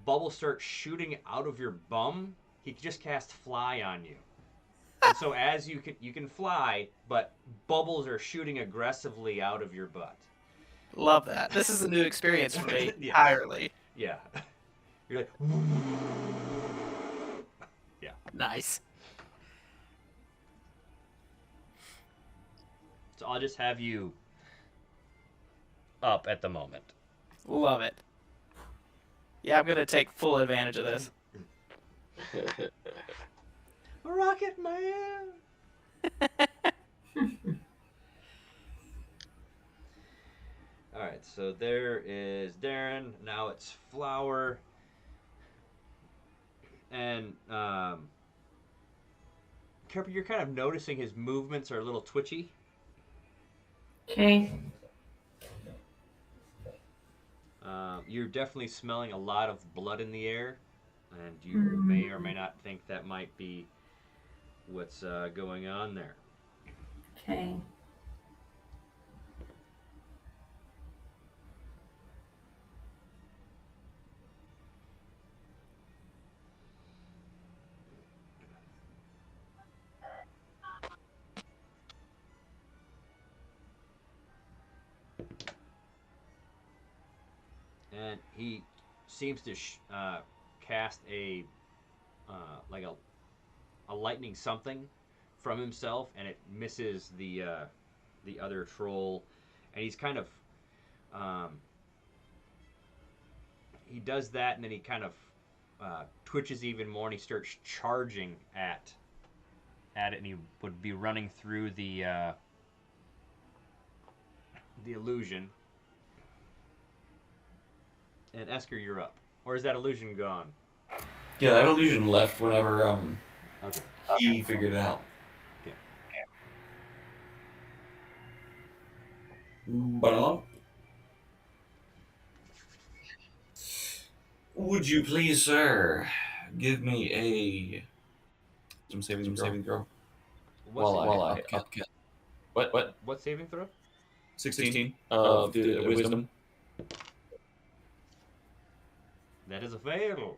bubbles start shooting out of your bum. He just cast fly on you. And so as you can fly, but bubbles are shooting aggressively out of your butt. Love that. This is a new experience for me Yes. entirely. Yeah. You're like, yeah. Nice. So I'll just have you up at the moment. Love it. Yeah, I'm gonna take full advantage of this. Rocket Man! Alright, so there is Darren. Now it's Flower. And, Kepper, you're kind of noticing his movements are a little twitchy. Okay. You're definitely smelling a lot of blood in the air. And you may or may not think that might be what's going on there. Okay. And he seems to cast a like a lightning something from himself, and it misses the other troll, and he's kind of he does that, and then he kind of twitches even more, and he starts charging at it, and he would be running through the illusion. And Esker, you're up. Or is that illusion gone? Yeah, that illusion left whenever Okay. he figured it out. Okay. But would you please, sir, give me a some saving throw? While I upcast. What? What saving throw? 16 of the wisdom. That is a fail.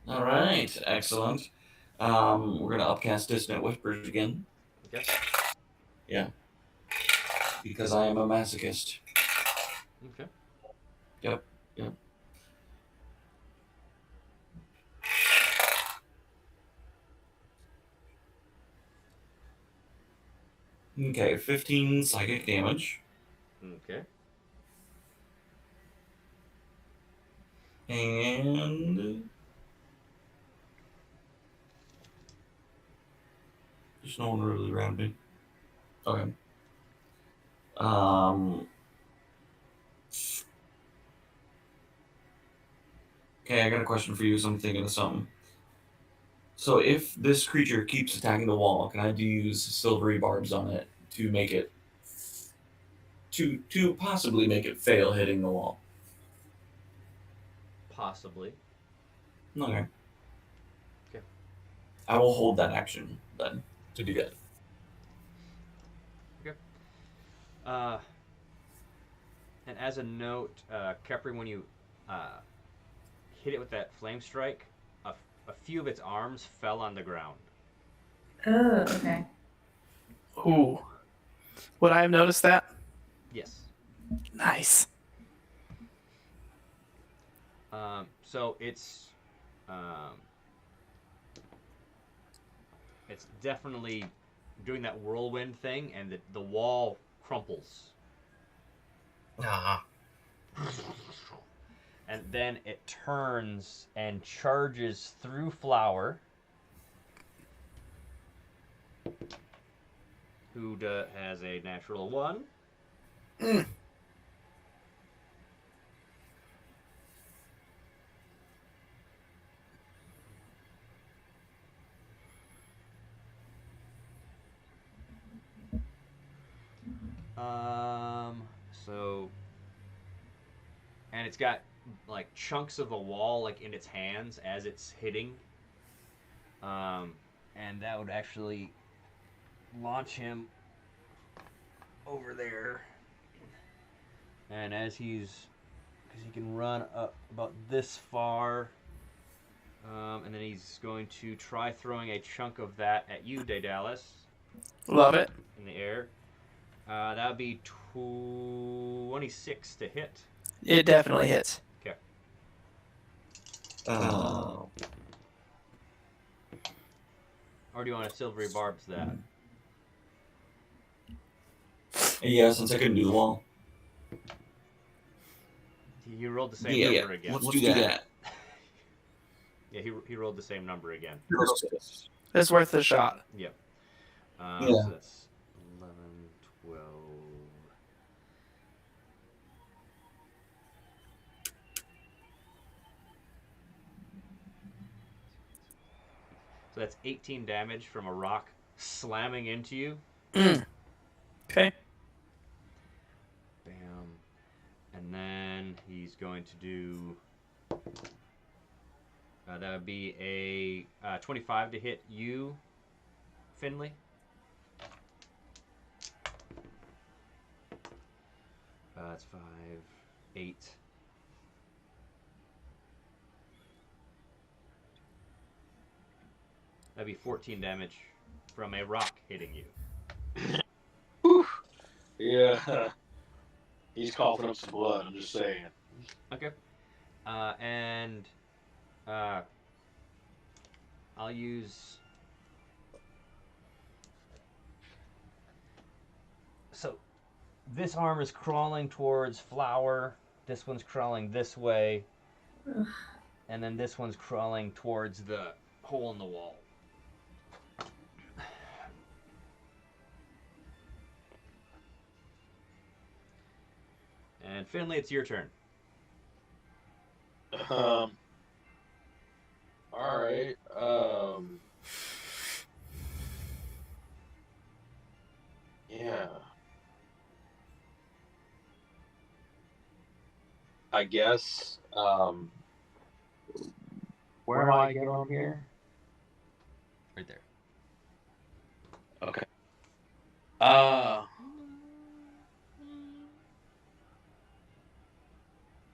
All right, excellent. We're gonna upcast Dissonant Whispers again. Okay. Yeah. Because I am a masochist. Okay. Yep. Okay, 15 psychic damage. Okay. And there's no one really around me. Okay. Okay, I got a question for you, so I'm thinking of something. So if this creature keeps attacking the wall, can I use silvery barbs on it to make it to possibly make it fail hitting the wall? Possibly. Okay. Okay. I will hold that action then to do that. Okay. And as a note, Kepri, when you hit it with that flame strike, a few of its arms fell on the ground. Oh, okay. Ooh. Would I have noticed that? Yes. Nice. So it's definitely doing that whirlwind thing, and the wall crumples. And then it turns and charges through Flower, who has a natural 1. and it's got like chunks of a wall like in its hands as it's hitting. And that would actually launch him over there. And as he's, because he can run up about this far, and then he's going to try throwing a chunk of that at you, Daedalus, Love it. in the air. That would be 26 to hit. It definitely hits. Okay. Or do you want a silvery barbs that? Yeah, since I couldn't do the wall. He rolled the same number again. Let's do that. Yeah, he rolled the same number again. It's worth a shot. Yep. Yeah. So that's 11, 12. So that's 18 damage from a rock slamming into you. Okay. Bam. And then he's going to do... that would be a 25 to hit you, Finley. That's 5, 8. That'd be 14 damage from a rock hitting you. Whew. Yeah. He's coughing up some blood, I'm just saying. Okay. And I'll use... So this arm is crawling towards Flower. This one's crawling this way. Ugh. And then this one's crawling towards the hole in the wall. And Finley, it's your turn. All right. Yeah. I guess. Where am I again on here? Right there. Okay.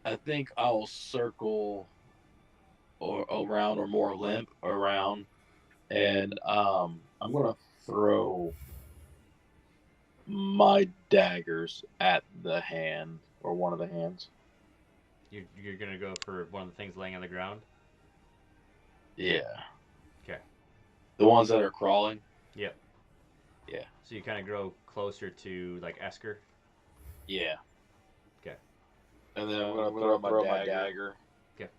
I think I'll circle or around or more limp around, and I'm gonna throw my daggers at the hand or one of the hands. You're gonna go for one of the things laying on the ground? Yeah. Okay. The ones that are crawling. Yep. Yeah. So you kind of grow closer to like Esker. Yeah. Okay. And then I'm gonna throw my dagger. Okay.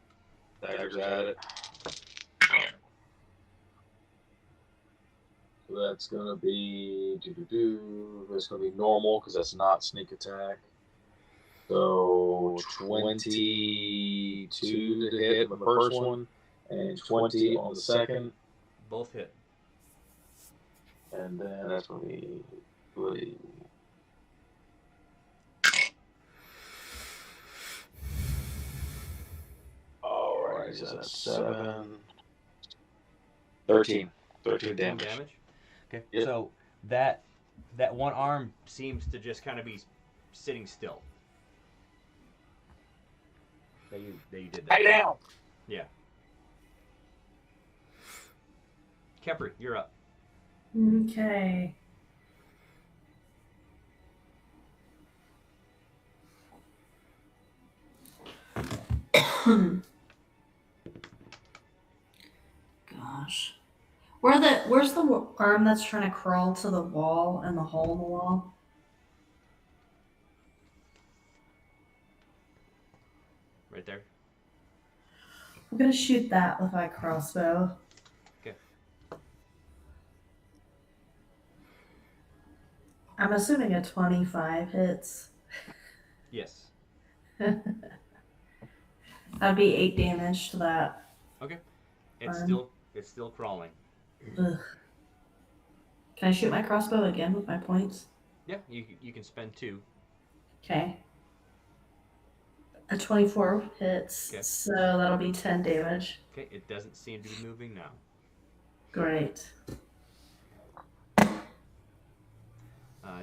Daggers at it. So that's gonna be That's gonna be normal because that's not sneak attack. So 22 to hit on the first one, and 20 on the second. Both hit. And then that's gonna be. Alright, so that's 7. 13. 13 damage. Okay. Yep. So that one arm seems to just kind of be sitting still. That you did that. Hey down! Yeah. Kepri, you're up. Okay. Gosh. Where's the arm that's trying to crawl to the wall and the hole in the wall? Right there. I'm gonna shoot that with my crossbow. Okay. I'm assuming a 25 hits. Yes. That'd be 8 damage to that. Okay. It's Arm. still crawling. Ugh. Can I shoot my crossbow again with my points? Yeah, you can spend 2. Okay. A 24 hits, Okay. so that'll be 10 damage. Okay, it doesn't seem to be moving now. Great.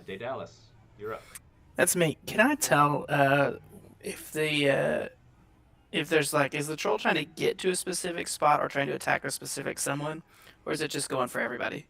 Daedalus, you're up. That's me. Can I tell if there's like, is the troll trying to get to a specific spot or trying to attack a specific someone, or is it just going for everybody?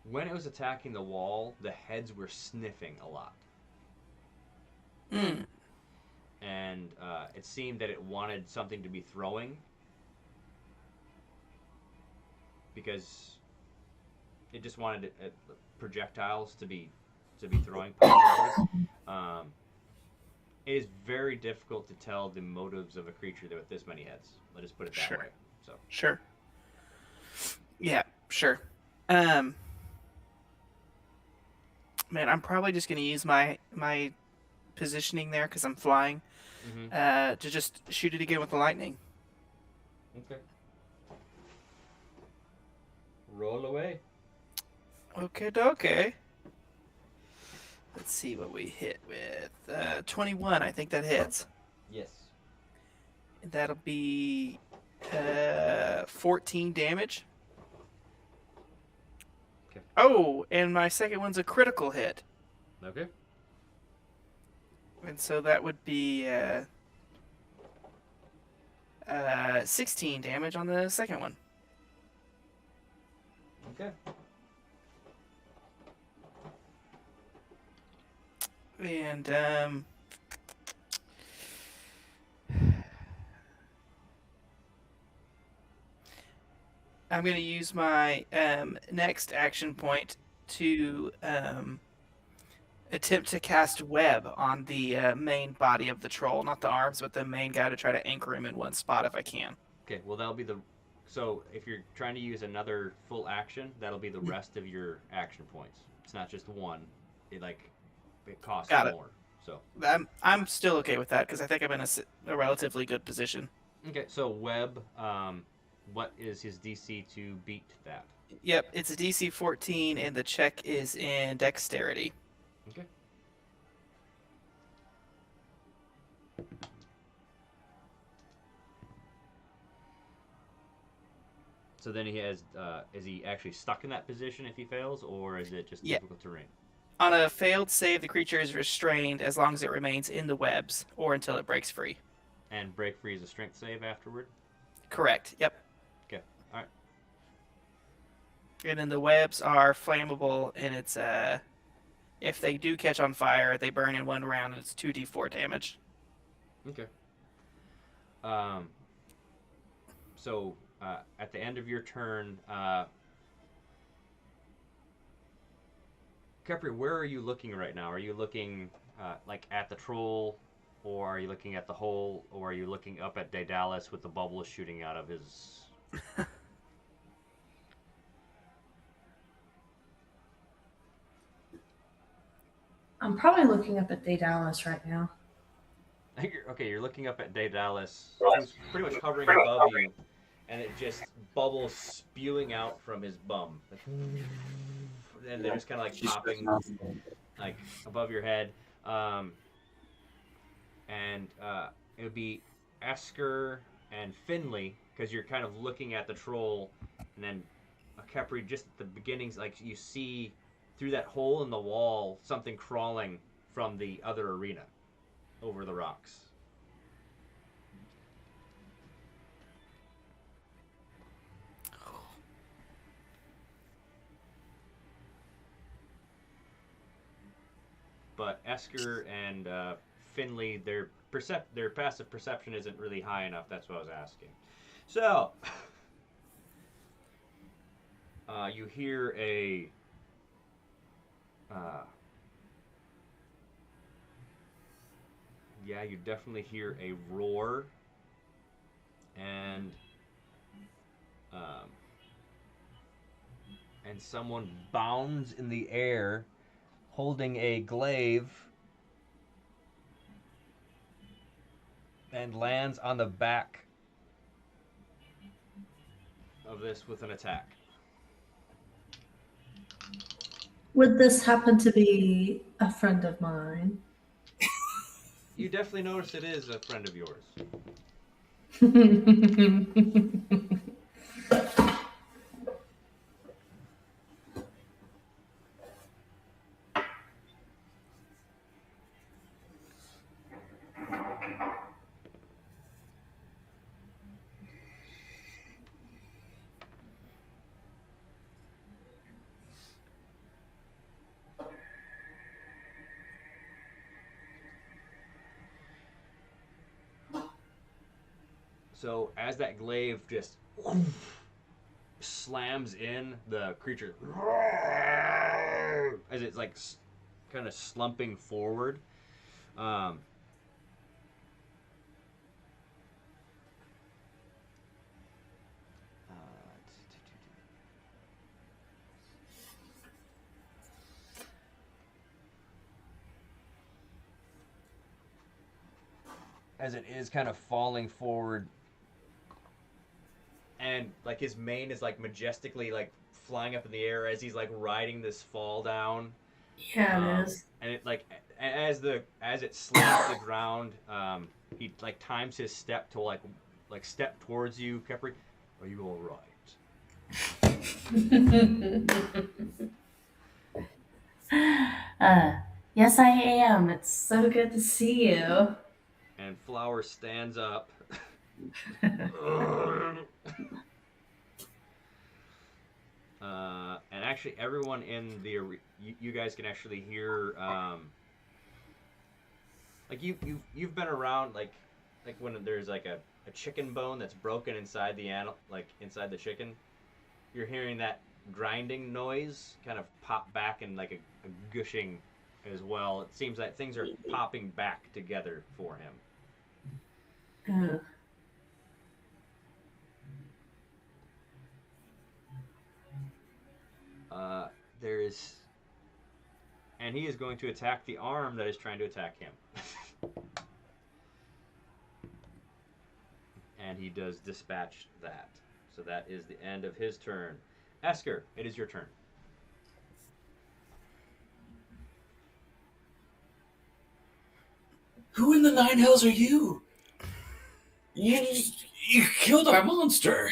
When it was attacking the wall, the heads were sniffing a lot. Hmm. And it seemed that it wanted something to be throwing because it just wanted projectiles to be throwing. It is very difficult to tell the motives of a creature with this many heads. Let us put it that Sure. way. So Sure. Yeah, sure. Man, I'm probably just gonna use my positioning there because I'm flying to just shoot it again with the lightning. Okay. Roll away. Okay. Let's see what we hit with. 21, I think that hits. Yes. That'll be 14 damage. Okay. Oh, and my second one's a critical hit. Okay. And so that would be 16 damage on the second one. Okay. And I'm going to use my next action point to attempt to cast web on the main body of the troll, not the arms, but the main guy, to try to anchor him in one spot if I can. Okay, well that'll be the. So if you're trying to use another full action, that'll be the rest of your action points. It's not just one. It costs Got it. more. So I'm still okay with that because I think I'm in a relatively good position. okay, so Webb, what is his DC to beat that? Yep, it's a DC 14, and the check is in dexterity. Okay. So then he has. Is he actually stuck in that position if he fails, or is it just difficult terrain? On a failed save, the creature is restrained as long as it remains in the webs or until it breaks free. And break free is a strength save afterward? Correct. Yep. Okay. All right. And then the webs are flammable, and it's if they do catch on fire, they burn in one round, and it's 2d4 damage. Okay. So at the end of your turn, Capri, where are you looking right now? Are you looking at the troll, or are you looking at the hole, or are you looking up at Daedalus with the bubbles shooting out of his? I'm probably looking up at Daedalus right now. You're looking up at Daedalus, who's pretty much hovering above you, and it just bubbles spewing out from his bum. And they're just kind of popping above your head. And it would be Esker and Finley, because you're kind of looking at the troll, and then Kepri, just at the beginnings, you see through that hole in the wall something crawling from the other arena over the rocks. But Esker and Finley, their passive perception isn't really high enough. That's what I was asking. So, you hear a you definitely hear a roar, and someone bounds in the air holding a glaive and lands on the back of this with an attack. Would this happen to be a friend of mine? You definitely notice it is a friend of yours. So as that glaive just slams in, the creature as it's like kind of slumping forward. As it is kind of falling forward, and like his mane is like majestically like flying up in the air as he's like riding this fall down. Yeah, it is. And it like as it slams the ground, he like times his step to like step towards you, Kepri. Are you all right? Yes, I am. It's so good to see you. And Flower stands up. And actually, everyone in the you guys can actually hear. Like you've been around like when there's like a chicken bone that's broken inside the animal, like inside the chicken. You're hearing that grinding noise kind of pop back and like a gushing as well. It seems like things are popping back together for him. Ugh. There is, and he is going to attack the arm that is trying to attack him. And he does dispatch that. So that is the end of his turn. Esker, it is your turn. Who in the nine hells are you? You killed our monster.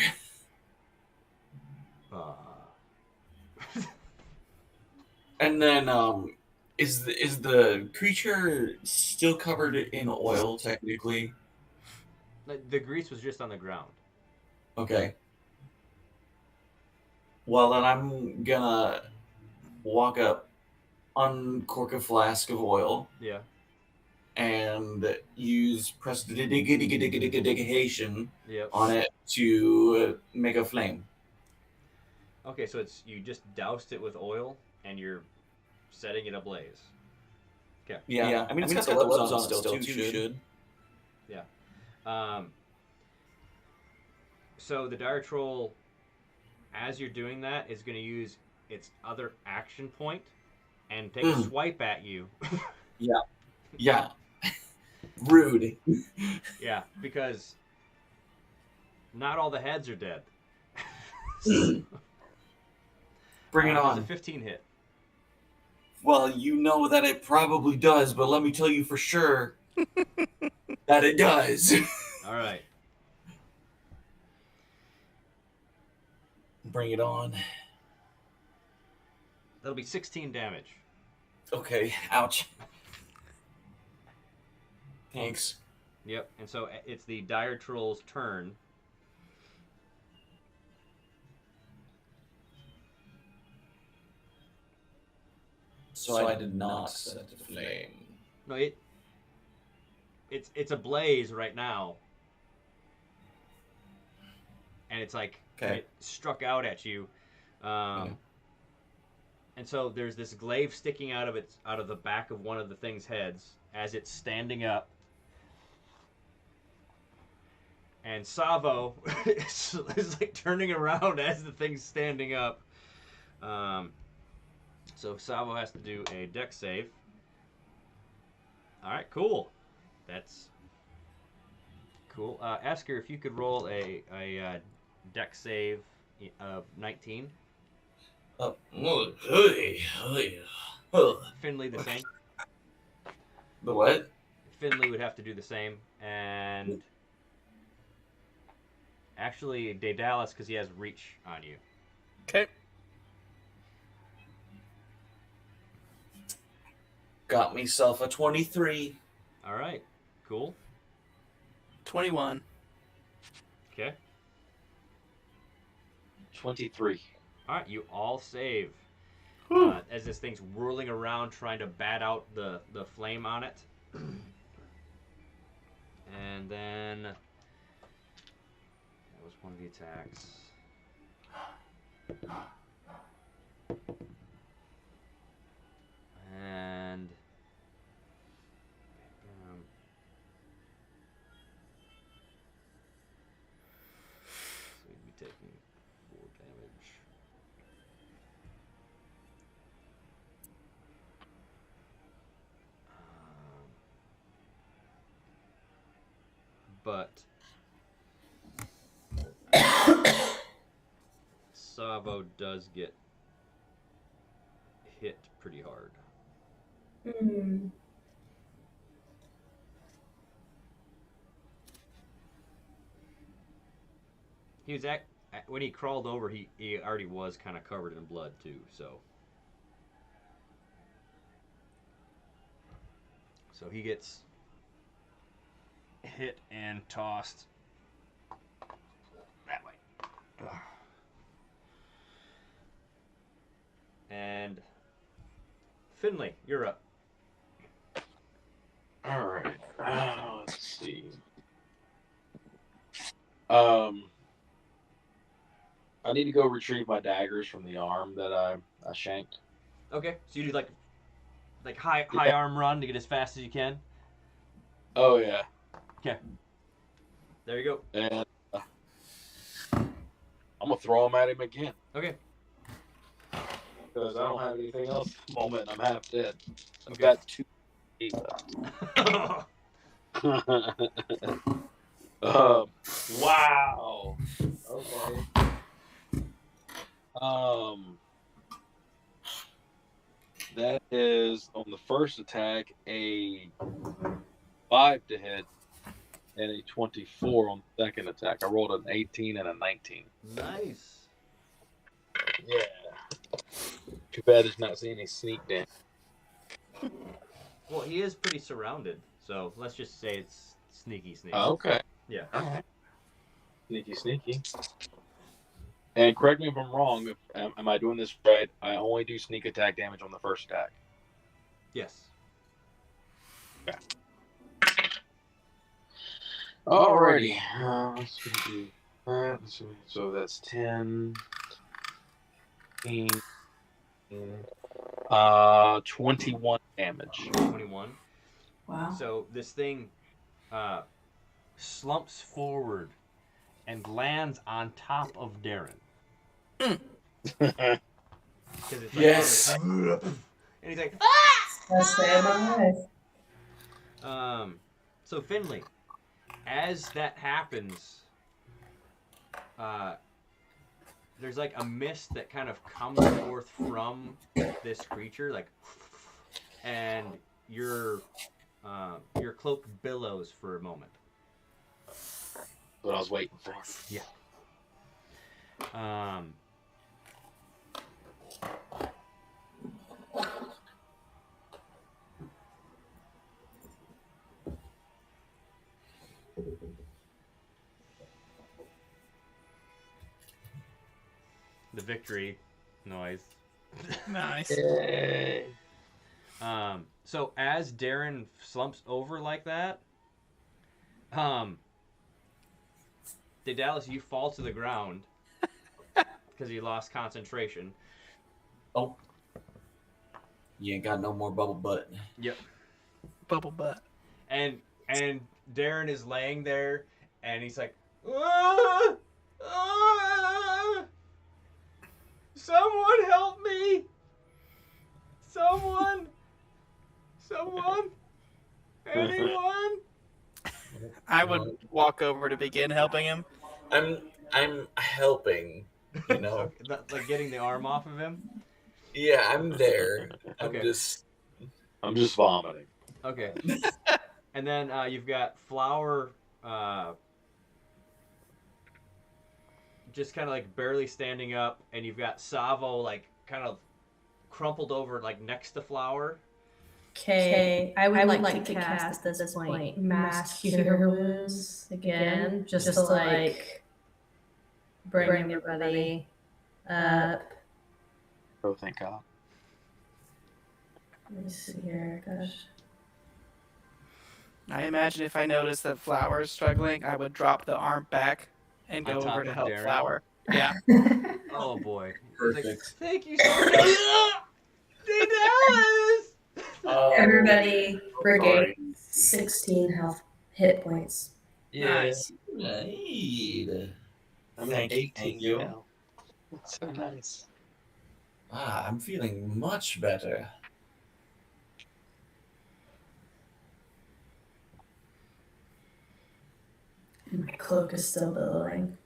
And then, is the creature still covered in oil technically? The grease was just on the ground. Okay. Well, then I'm gonna walk up, uncork a flask of oil. Yeah. And use prestidigitation Yep. on it to make a flame. Okay, so it's you just doused it with oil and you're setting it ablaze. Okay. Yeah. I mean, it's got the webs on it still too. Should. Yeah. So the dire troll, as you're doing that, is going to use its other action point and take a swipe at you. Yeah. Yeah. Rude. Yeah, because not all the heads are dead. Bring it on. Does a 15 hit? Well, you know that it probably does, but let me tell you for sure that it does. All right. Bring it on. That'll be 16 damage. Okay. Ouch. Thanks. Yep, and so it's the dire troll's turn. So I did not set the flame. No, it's ablaze right now. And it's like it struck out at you. And so there's this glaive sticking out of the back of one of the thing's heads as it's standing up. And Savo is like turning around as the thing's standing up. So Savo has to do a dex save. All right, cool. That's Cool. Asker, if you could roll a deck save of 19. Finley the same. The what? Finley would have to do the same, and actually Daedalus because he has reach on you. Okay. Got myself a 23. All right. Cool. 21. Okay. 23. All right. You all save. As this thing's whirling around trying to bat out the flame on it. And then that was one of the attacks. And so we'd be taking 4 damage. But Savo does get hit pretty hard. He was when he crawled over, he already was kind of covered in blood too, so he gets hit and tossed that way. And Finley, you're up. All right. Let's see. I need to go retrieve my daggers from the arm that I shanked. Okay, so you do like high arm run to get as fast as you can. Oh yeah. Okay. There you go. And I'm gonna throw them at him again. Okay. Because I don't have anything else at the moment. I'm half dead. I've Okay. got 2 left. Wow. Okay. That is on the first attack a 5 to hit and a 24 on the second attack. I rolled an 18 and a 19. Nice. Yeah. Too bad there's not any sneak damage. Well, he is pretty surrounded, so let's just say it's sneaky. Oh, okay. Yeah. All right. Sneaky. And correct me if I'm wrong. Am I doing this right? I only do sneak attack damage on the first attack. Yes. Okay. Alrighty. Let's do that. So that's 10. 21 damage. 21. Wow. So this thing slumps forward and lands on top of Darren. It's Yes. and he's like, so Finley, as that happens, there's like a mist that kind of comes forth from this creature, like, and your cloak billows for a moment. What I was waiting for. Yeah. The victory noise. Nice. Yay. So as Darren slumps over like that, Daedalus, you fall to the ground because you lost concentration. Oh. You ain't got no more bubble butt. Yep. Bubble butt. And Darren is laying there, and he's like, "Ah! Ah! Someone help me! Someone! Anyone!" I would walk over to begin helping him. I'm helping. You know. Like getting the arm off of him. Yeah, I'm there. Okay. I'm just vomiting. Okay. And then you've got Flower just kind of like barely standing up, and you've got Savo like kind of crumpled over like next to Flower. Okay, I would like to cast at this point Mass Cure Wounds again, just to like bring everybody up. Oh, thank God. Let me see here, gosh. I imagine if I noticed that Flower is struggling, I would drop the arm back and go On top over to of help Darren. Flower. Yeah. Oh boy. Perfect. Like, thank you so much. Dallas! Everybody regain 16 hit points. Nice. Right. I'm Thank at you, 18 thank you. now. That's so nice. I'm feeling much better. And my cloak is still billowing.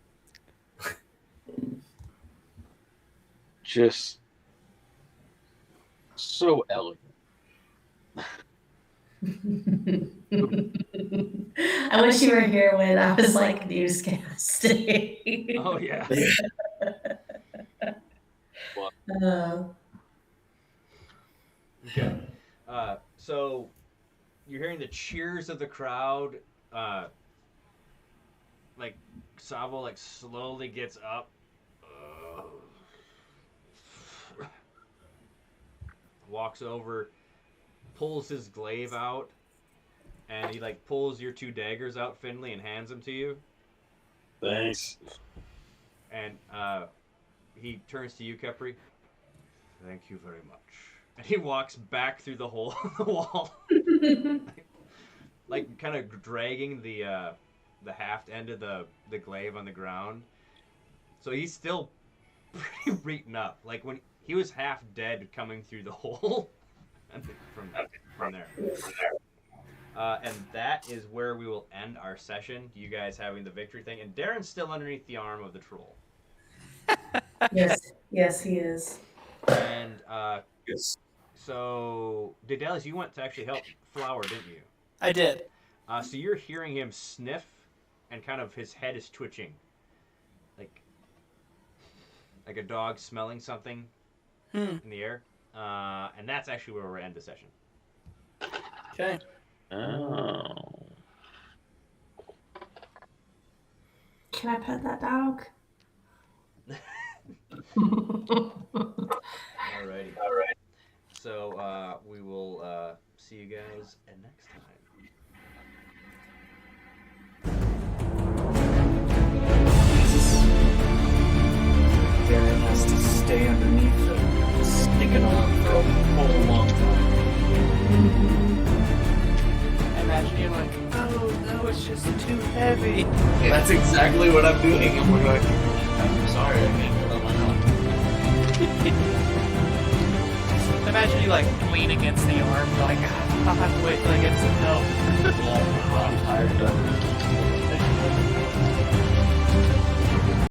Just so elegant. I wish you were here when I was like newscasting. Oh yeah. Okay. So you're hearing the cheers of the crowd. Like Savo like slowly gets up. Walks over, pulls his glaive out, and he like pulls your 2 daggers out, Finley, and hands them to you. Thanks. And he turns to you, Kepri. Thank you very much. And he walks back through the hole in the wall, like kind of dragging the haft end of the glaive on the ground. So he's still pretty beaten up. Like when he was half dead coming through the hole, and from there. And that is where we will end our session. You guys having the victory thing, and Darren's still underneath the arm of the troll. Yes, he is. And Yes. so Daedalus, you went to actually help Flower, didn't you? I did. So you're hearing him sniff, and kind of his head is twitching, like a dog smelling something in the air. And that's actually where we're end the session. Okay. Oh. Can I pet that dog? Alrighty. So we will see you guys next time. Darren has to stay underneath it, sticking on for a whole long time. I imagine you're like, oh no, it's just too heavy. That's exactly what I'm doing. I'm like, I'm sorry, I can't put on my own. Imagine you like lean against the arm, like, I'll have to wait till I get some help. Yeah, I'm tired of it.